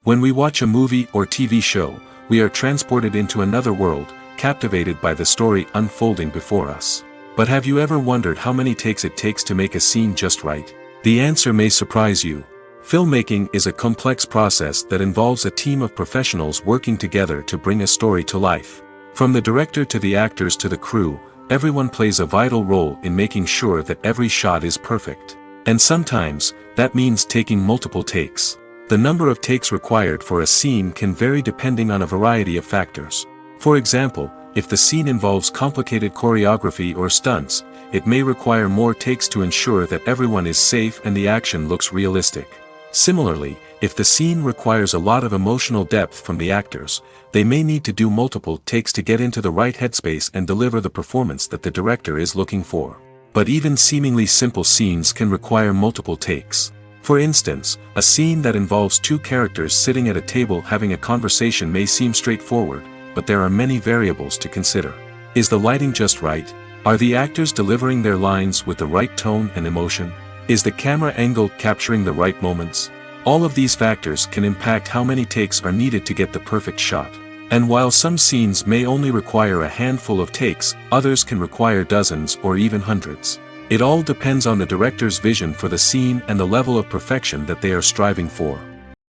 When we watch a movie or TV show, we are transported into another world, captivated by the story unfolding before us. But have you ever wondered how many takes it takes to make a scene just right? The answer may surprise you. Filmmaking is a complex process that involves a team of professionals working together to bring a story to life. From the director to the actors to the crew, everyone plays a vital role in making sure that every shot is perfect. And sometimes, that means taking multiple takes. The number of takes required for a scene can vary depending on a variety of factors. For example, if the scene involves complicated choreography or stunts, it may require more takes to ensure that everyone is safe and the action looks realistic. Similarly, if the scene requires a lot of emotional depth from the actors, they may need to do multiple takes to get into the right headspace and deliver the performance that the director is looking for. But even seemingly simple scenes can require multiple takes. For instance, a scene that involves two characters sitting at a table having a conversation may seem straightforward, but there are many variables to consider. Is the lighting just right? Are the actors delivering their lines with the right tone and emotion? Is the camera angle capturing the right moments? All of these factors can impact how many takes are needed to get the perfect shot. And while some scenes may only require a handful of takes, others can require dozens or even hundreds. It all depends on the director's vision for the scene and the level of perfection that they are striving for.